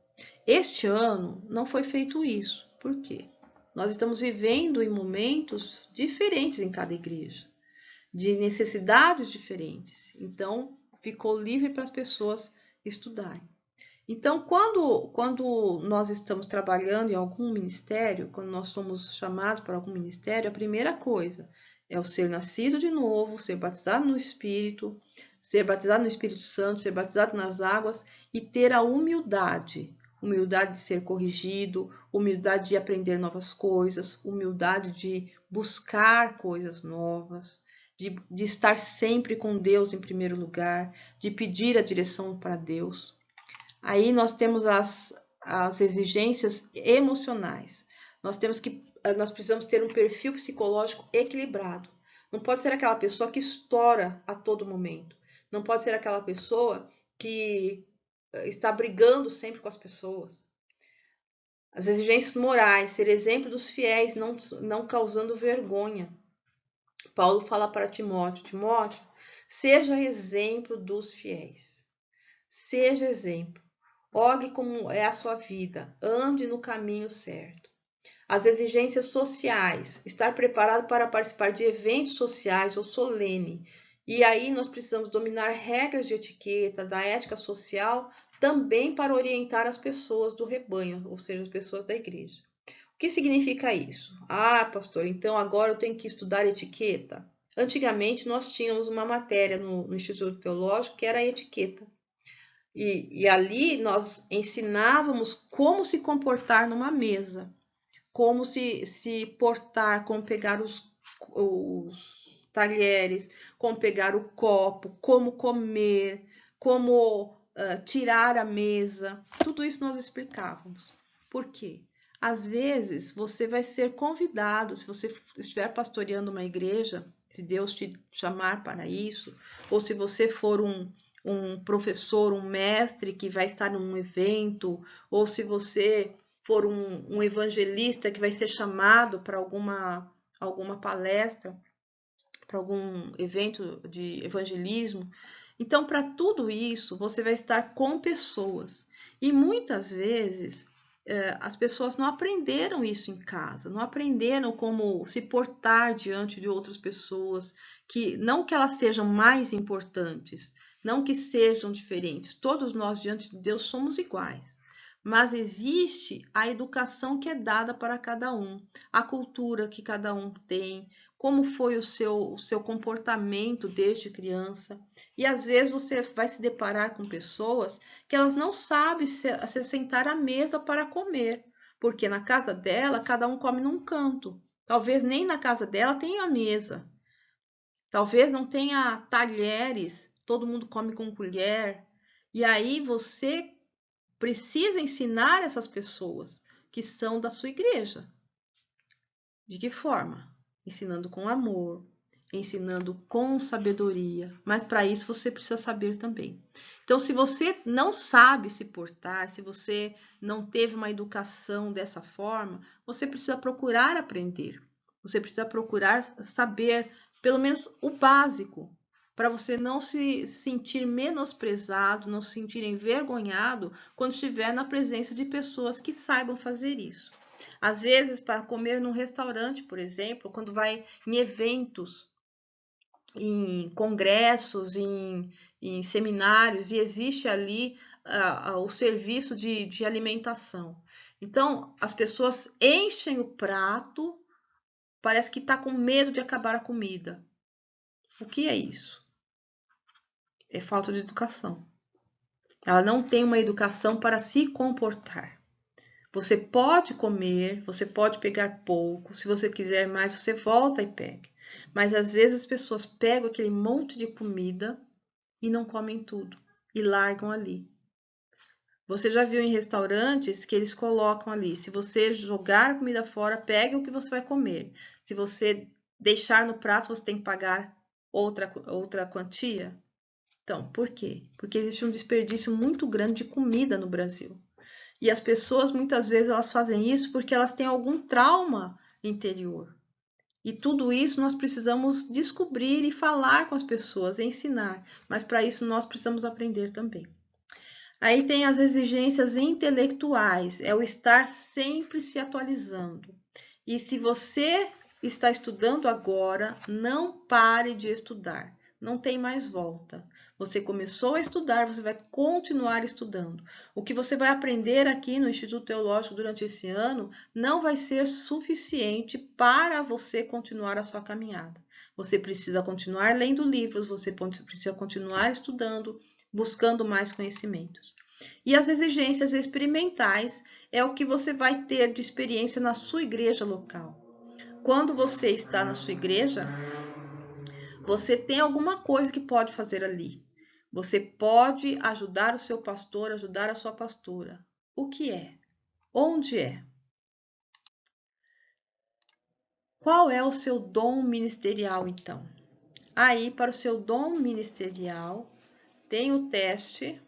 Este ano não foi feito isso. Por quê? Nós estamos vivendo em momentos diferentes em cada igreja, de necessidades diferentes. Então, ficou livre para as pessoas estudarem. Então, quando nós estamos trabalhando em algum ministério, quando nós somos chamados para algum ministério, a primeira coisa é o ser nascido de novo, ser batizado no Espírito Santo, ser batizado nas águas e ter a humildade de ser corrigido, humildade de aprender novas coisas, humildade de buscar coisas novas, de estar sempre com Deus em primeiro lugar, de pedir a direção para Deus. Aí nós temos as exigências emocionais. Nós precisamos ter um perfil psicológico equilibrado. Não pode ser aquela pessoa que estoura a todo momento. Não pode ser aquela pessoa que está brigando sempre com as pessoas. As exigências morais, ser exemplo dos fiéis, não causando vergonha. Paulo fala para Timóteo, Timóteo, seja exemplo dos fiéis. Seja exemplo. Olhe como é a sua vida, ande no caminho certo. As exigências sociais, estar preparado para participar de eventos sociais ou solene. E aí nós precisamos dominar regras de etiqueta, da ética social, também para orientar as pessoas do rebanho, ou seja, as pessoas da igreja. O que significa isso? Ah, pastor, então agora eu tenho que estudar etiqueta? Antigamente nós tínhamos uma matéria no Instituto Teológico que era a etiqueta. E ali nós ensinávamos como se comportar numa mesa, como se portar, como pegar os talheres, como pegar o copo, como comer, como tirar a mesa. Tudo isso nós explicávamos. Por quê? Às vezes você vai ser convidado, se você estiver pastoreando uma igreja, se Deus te chamar para isso, ou se você for um professor, um mestre que vai estar num evento, ou se você for um evangelista que vai ser chamado para alguma palestra, para algum evento de evangelismo. Então, para tudo isso, você vai estar com pessoas. E muitas vezes as pessoas não aprenderam isso em casa, não aprenderam como se portar diante de outras pessoas, que não que elas sejam mais importantes, não que sejam diferentes. Todos nós diante de Deus somos iguais. Mas existe a educação que é dada para cada um, a cultura que cada um tem, como foi o seu comportamento desde criança. E às vezes você vai se deparar com pessoas que elas não sabem se sentar à mesa para comer, porque na casa dela cada um come num canto. Talvez nem na casa dela tenha mesa. Talvez não tenha talheres, todo mundo come com colher. E aí você precisa ensinar essas pessoas que são da sua igreja. De que forma? Ensinando com amor, ensinando com sabedoria, mas para isso você precisa saber também. Então, se você não sabe se portar, se você não teve uma educação dessa forma, você precisa procurar aprender. Você precisa procurar saber pelo menos o básico, para você não se sentir menosprezado, não se sentir envergonhado quando estiver na presença de pessoas que saibam fazer isso. Às vezes, para comer num restaurante, por exemplo, quando vai em eventos, em congressos, em seminários, e existe ali o serviço de alimentação. Então, as pessoas enchem o prato, parece que está com medo de acabar a comida. O que é isso? É falta de educação. Ela não tem uma educação para se comportar. Você pode comer, você pode pegar pouco, se você quiser mais, você volta e pega. Mas às vezes as pessoas pegam aquele monte de comida e não comem tudo e largam ali. Você já viu em restaurantes que eles colocam ali, se você jogar a comida fora, pegue o que você vai comer. Se você deixar no prato, você tem que pagar outra quantia. Então, por quê? Porque existe um desperdício muito grande de comida no Brasil. E as pessoas, muitas vezes, elas fazem isso porque elas têm algum trauma interior. E tudo isso nós precisamos descobrir e falar com as pessoas, ensinar. Mas para isso nós precisamos aprender também. Aí tem as exigências intelectuais, é o estar sempre se atualizando. E se você está estudando agora, não pare de estudar. Não tem mais volta. Você começou a estudar, você vai continuar estudando. O que você vai aprender aqui no Instituto Teológico durante esse ano não vai ser suficiente para você continuar a sua caminhada. Você precisa continuar lendo livros, você precisa continuar estudando, buscando mais conhecimentos. E as exigências experimentais é o que você vai ter de experiência na sua igreja local. Quando você está na sua igreja, você tem alguma coisa que pode fazer ali. Você pode ajudar o seu pastor, ajudar a sua pastora. O que é? Onde é? Qual é o seu dom ministerial, então? Aí, para o seu dom ministerial, tem o teste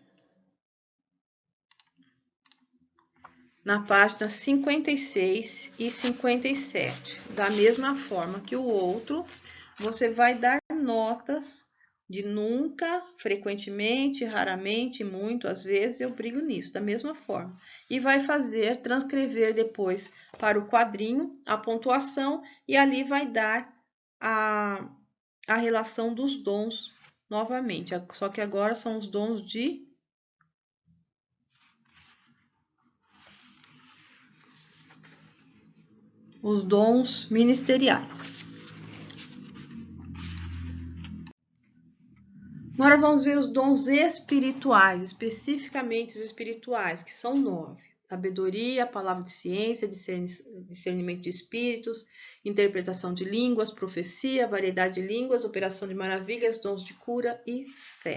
na página 56 e 57. Da mesma forma que o outro, você vai dar notas de nunca, frequentemente, raramente, muito, às vezes eu brigo nisso, da mesma forma. E vai transcrever depois para o quadrinho a pontuação e ali vai dar a relação dos dons novamente. Só que agora são os dons de os dons ministeriais. Agora vamos ver os dons espirituais, especificamente os espirituais, que são 9. Sabedoria, palavra de ciência, discernimento de espíritos, interpretação de línguas, profecia, variedade de línguas, operação de maravilhas, dons de cura e fé.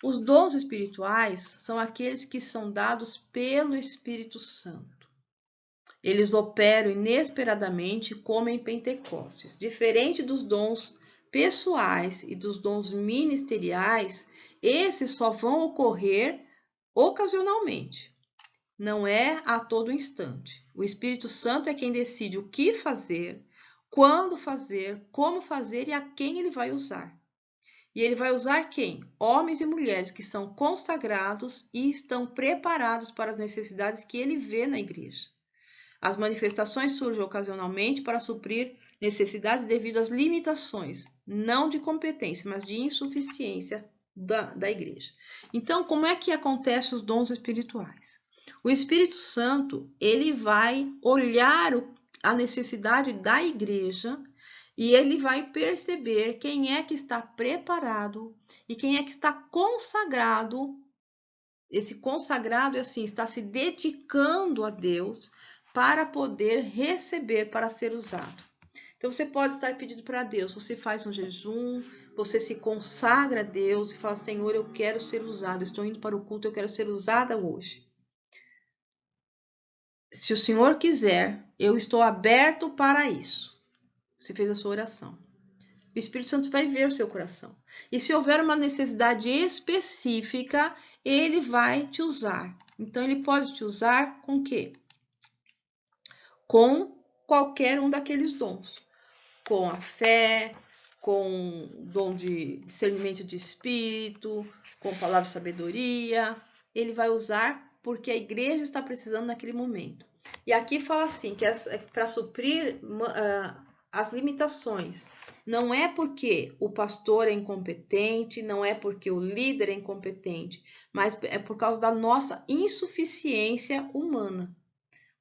Os dons espirituais são aqueles que são dados pelo Espírito Santo. Eles operam inesperadamente como em Pentecostes. Diferente dos dons pessoais e dos dons ministeriais, esses só vão ocorrer ocasionalmente. Não é a todo instante. O Espírito Santo é quem decide o que fazer, quando fazer, como fazer e a quem ele vai usar. E ele vai usar quem? Homens e mulheres que são consagrados e estão preparados para as necessidades que ele vê na igreja. As manifestações surgem ocasionalmente para suprir necessidades devido às limitações, não de competência, mas de insuficiência da igreja. Então, como é que acontecem os dons espirituais? O Espírito Santo, ele vai olhar a necessidade da igreja e ele vai perceber quem é que está preparado e quem é que está consagrado. Esse consagrado, assim, está se dedicando a Deus para poder receber, para ser usado. Então, você pode estar pedindo para Deus, você faz um jejum, você se consagra a Deus e fala, Senhor, eu quero ser usado, estou indo para o culto, eu quero ser usada hoje. Se o Senhor quiser, eu estou aberto para isso. Você fez a sua oração. O Espírito Santo vai ver o seu coração. E se houver uma necessidade específica, ele vai te usar. Então, ele pode te usar com o quê? Com qualquer um daqueles dons. Com a fé, com o dom de discernimento de espírito, com palavra de sabedoria. Ele vai usar porque a igreja está precisando naquele momento. E aqui fala assim, que para suprir as limitações. Não é porque o pastor é incompetente, não é porque o líder é incompetente, mas é por causa da nossa insuficiência humana.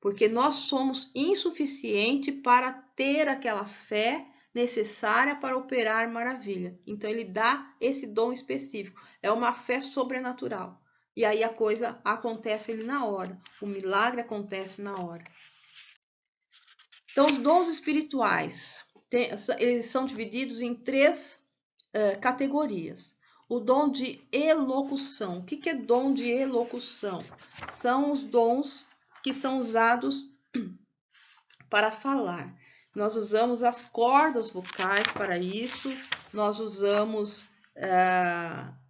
Porque nós somos insuficientes para ter aquela fé necessária para operar maravilha. Então, ele dá esse dom específico. É uma fé sobrenatural. E aí a coisa acontece ali na hora. O milagre acontece na hora. Então, os dons espirituais, eles são divididos em três categorias. O dom de elocução. O que é dom de elocução? São os dons que são usados para falar. Nós usamos as cordas vocais para isso, nós usamos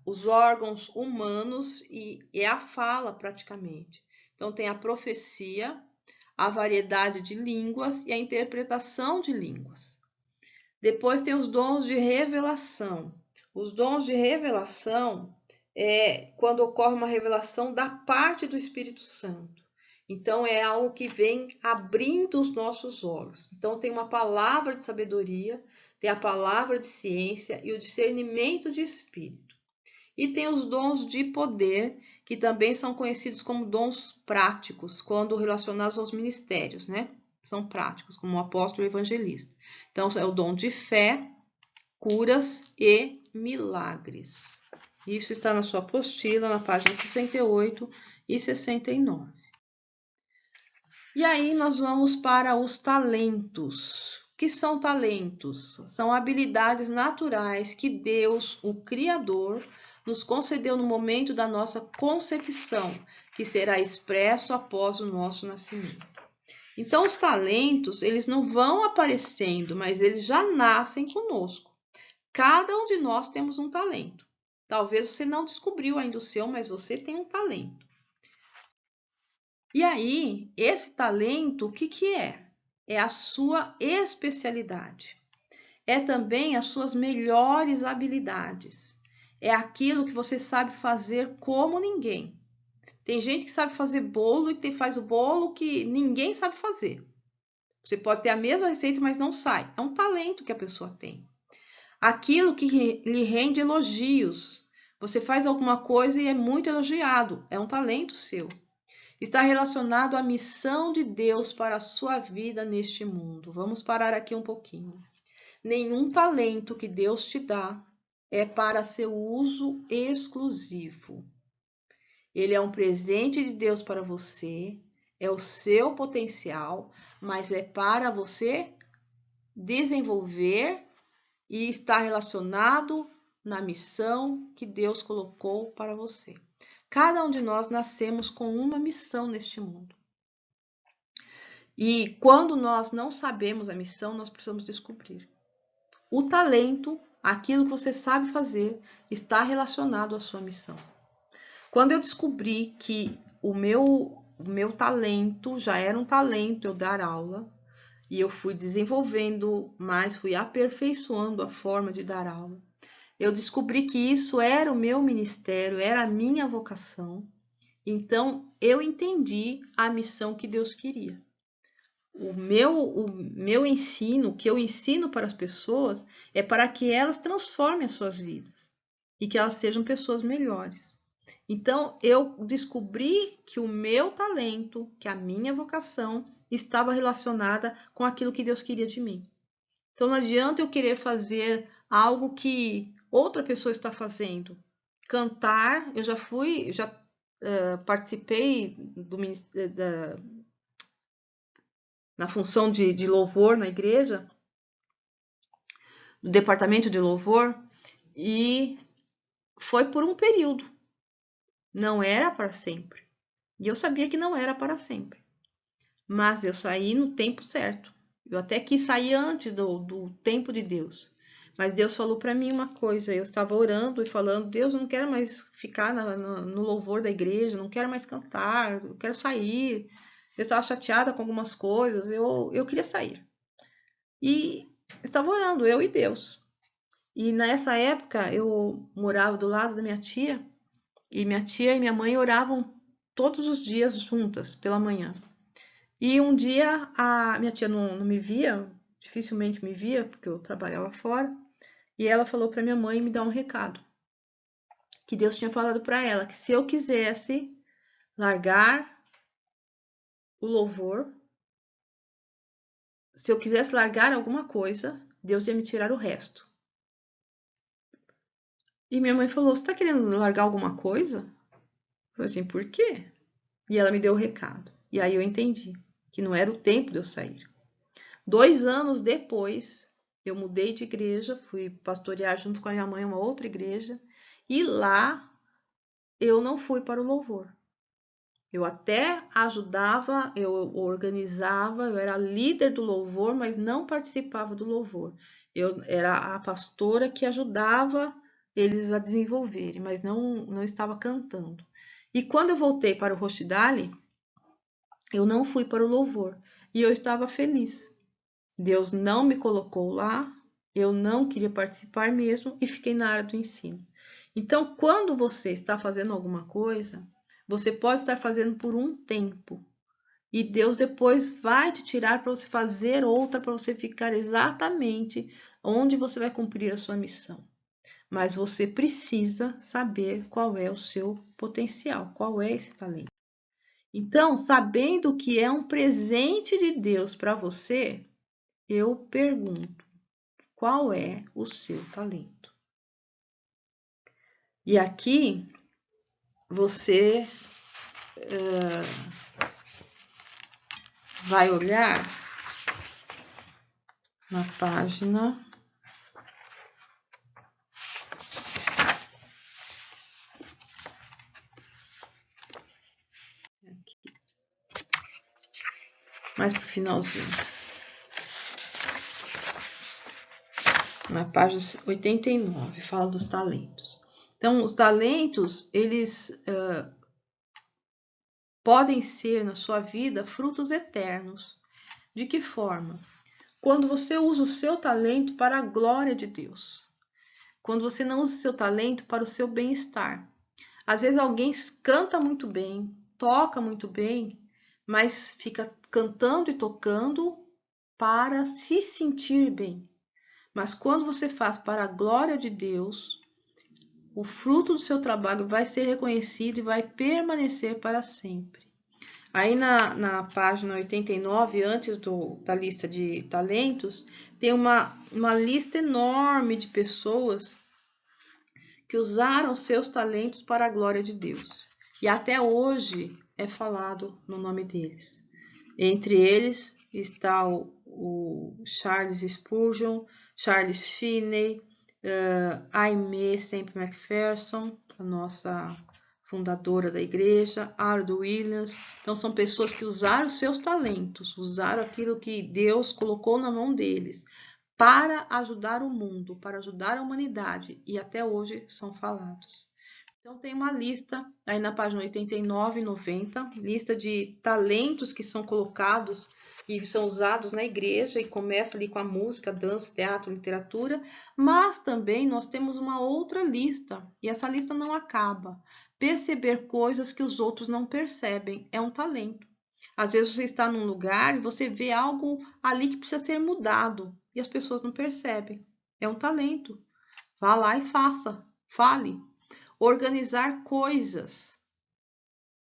os órgãos humanos e a fala praticamente. Então, tem a profecia, a variedade de línguas e a interpretação de línguas. Depois tem os dons de revelação. Os dons de revelação é quando ocorre uma revelação da parte do Espírito Santo. Então, é algo que vem abrindo os nossos olhos. Então, tem uma palavra de sabedoria, tem a palavra de ciência e o discernimento de espírito. E tem os dons de poder, que também são conhecidos como dons práticos, quando relacionados aos ministérios, né? São práticos, como o apóstolo e o evangelista. Então, é o dom de fé, curas e milagres. Isso está na sua apostila, na página 68 e 69. E aí nós vamos para os talentos. O que são talentos? São habilidades naturais que Deus, o Criador, nos concedeu no momento da nossa concepção, que será expresso após o nosso nascimento. Então, os talentos, eles não vão aparecendo, mas eles já nascem conosco. Cada um de nós temos um talento. Talvez você não descobriu ainda o seu, mas você tem um talento. E aí, esse talento, o que é? É a sua especialidade. É também as suas melhores habilidades. É aquilo que você sabe fazer como ninguém. Tem gente que sabe fazer bolo e faz o bolo que ninguém sabe fazer. Você pode ter a mesma receita, mas não sai. É um talento que a pessoa tem. Aquilo que lhe rende elogios. Você faz alguma coisa e é muito elogiado. É um talento seu. Está relacionado à missão de Deus para a sua vida neste mundo. Vamos parar aqui um pouquinho. Nenhum talento que Deus te dá é para seu uso exclusivo. Ele é um presente de Deus para você, é o seu potencial, mas é para você desenvolver e estar relacionado na missão que Deus colocou para você. Cada um de nós nascemos com uma missão neste mundo. E quando nós não sabemos a missão, nós precisamos descobrir. O talento, aquilo que você sabe fazer, está relacionado à sua missão. Quando eu descobri que o meu talento já era um talento eu dar aula, e eu fui desenvolvendo mais, fui aperfeiçoando a forma de dar aula, eu descobri que isso era o meu ministério, era a minha vocação. Então, eu entendi a missão que Deus queria. O meu ensino, o que eu ensino para as pessoas, é para que elas transformem as suas vidas e que elas sejam pessoas melhores. Então, eu descobri que o meu talento, que a minha vocação, estava relacionada com aquilo que Deus queria de mim. Então, não adianta eu querer fazer algo que outra pessoa está fazendo. Cantar, eu já participei na função de louvor na igreja, no departamento de louvor, e foi por um período. Não era para sempre. E eu sabia que não era para sempre. Mas eu saí no tempo certo. Eu até quis sair antes do tempo de Deus. Mas Deus falou para mim uma coisa. Eu estava orando e falando: Deus, eu não quero mais ficar no louvor da igreja, não quero mais cantar, eu quero sair. Eu estava chateada com algumas coisas, eu queria sair. E estava orando, eu e Deus. E nessa época eu morava do lado da minha tia, e minha tia e minha mãe oravam todos os dias juntas, pela manhã. E um dia a minha tia não me via, dificilmente me via, porque eu trabalhava fora, e ela falou para minha mãe me dar um recado. Que Deus tinha falado para ela que se eu quisesse largar o louvor, se eu quisesse largar alguma coisa, Deus ia me tirar o resto. E minha mãe falou: Você tá querendo largar alguma coisa? Eu falei assim: Por quê? E ela me deu o recado. E aí eu entendi que não era o tempo de eu sair. 2 anos depois, eu mudei de igreja, fui pastorear junto com a minha mãe uma outra igreja, e lá eu não fui para o louvor. Eu até ajudava, eu organizava, eu era líder do louvor, mas não participava do louvor. Eu era a pastora que ajudava eles a desenvolverem, mas não estava cantando. E quando eu voltei para o Rochdale, eu não fui para o louvor e eu estava feliz. Deus não me colocou lá, eu não queria participar mesmo e fiquei na área do ensino. Então, quando você está fazendo alguma coisa, você pode estar fazendo por um tempo e Deus depois vai te tirar para você fazer outra, para você ficar exatamente onde você vai cumprir a sua missão. Mas você precisa saber qual é o seu potencial, qual é esse talento. Então, sabendo que é um presente de Deus para você, eu pergunto: qual é o seu talento? E aqui você vai olhar na página mais pro finalzinho, na página 89, fala dos talentos. Então, os talentos, eles podem ser na sua vida frutos eternos. De que forma? Quando você usa o seu talento para a glória de Deus. Quando você não usa o seu talento para o seu bem-estar. Às vezes alguém canta muito bem, toca muito bem, mas fica cantando e tocando para se sentir bem. Mas quando você faz para a glória de Deus, o fruto do seu trabalho vai ser reconhecido e vai permanecer para sempre. Aí na página 89, antes da lista de talentos, tem uma lista enorme de pessoas que usaram seus talentos para a glória de Deus. E até hoje é falado no nome deles. Entre eles está o Charles Spurgeon, Charles Finney, Aimee Semple McPherson, a nossa fundadora da igreja, Ardo Williams. Então, são pessoas que usaram seus talentos, usaram aquilo que Deus colocou na mão deles para ajudar o mundo, para ajudar a humanidade, e até hoje são falados. Então, tem uma lista aí na página 89 e 90, lista de talentos que são colocados e são usados na igreja e começa ali com a música, dança, teatro, literatura, mas também nós temos uma outra lista e essa lista não acaba. Perceber coisas que os outros não percebem é um talento. Às vezes você está num lugar e você vê algo ali que precisa ser mudado e as pessoas não percebem. É um talento. Vá lá e faça, fale. Organizar coisas.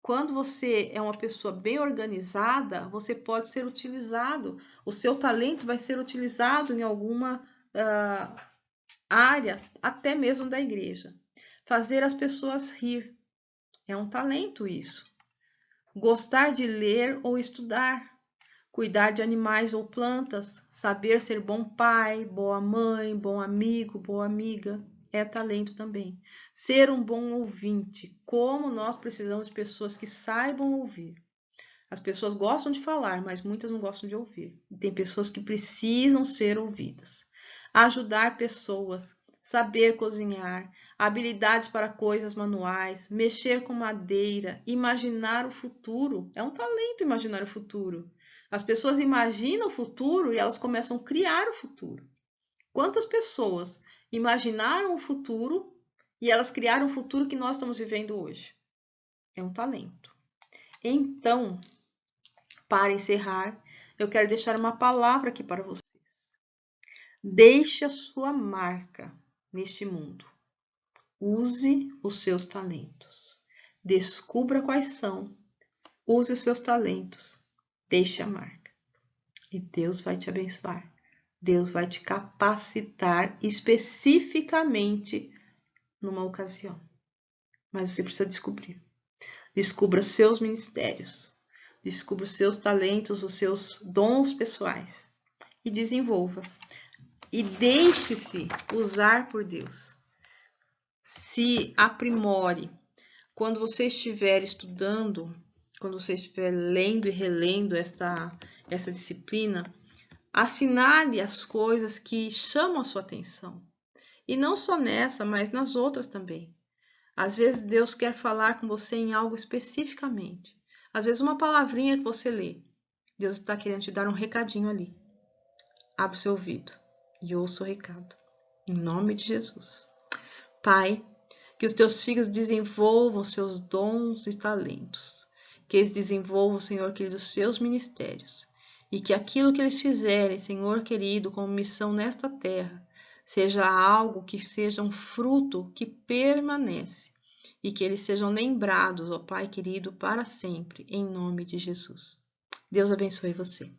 Quando você é uma pessoa bem organizada, você pode ser utilizado, o seu talento vai ser utilizado em alguma área, até mesmo da igreja. Fazer as pessoas rir. É um talento isso. Gostar de ler ou estudar. Cuidar de animais ou plantas, saber ser bom pai, boa mãe, bom amigo, boa amiga, é talento também. Ser um bom ouvinte, como nós precisamos de pessoas que saibam ouvir. As pessoas gostam de falar, mas muitas não gostam de ouvir. E tem pessoas que precisam ser ouvidas. Ajudar pessoas, saber cozinhar, habilidades para coisas manuais, mexer com madeira, imaginar o futuro. É um talento imaginar o futuro. As pessoas imaginam o futuro e elas começam a criar o futuro. Quantas pessoas imaginaram o futuro e elas criaram o futuro que nós estamos vivendo hoje? É um talento. Então, para encerrar, eu quero deixar uma palavra aqui para vocês. Deixe a sua marca neste mundo. Use os seus talentos. Descubra quais são. Use os seus talentos. Deixe a marca. E Deus vai te abençoar. Deus vai te capacitar especificamente numa ocasião. Mas você precisa descobrir. Descubra seus ministérios. Descubra os seus talentos, os seus dons pessoais. E desenvolva. E deixe-se usar por Deus. Se aprimore. Quando você estiver estudando, quando você estiver lendo e relendo essa disciplina, assinale as coisas que chamam a sua atenção. E não só nessa, mas nas outras também. Às vezes Deus quer falar com você em algo especificamente. Às vezes uma palavrinha que você lê, Deus está querendo te dar um recadinho ali. Abra o seu ouvido e ouça o recado. Em nome de Jesus. Pai, que os teus filhos desenvolvam seus dons e talentos. Que eles desenvolvam, Senhor querido, seus ministérios. E que aquilo que eles fizerem, Senhor querido, como missão nesta terra, seja algo que seja um fruto que permanece. E que eles sejam lembrados, ó Pai querido, para sempre, em nome de Jesus. Deus abençoe você.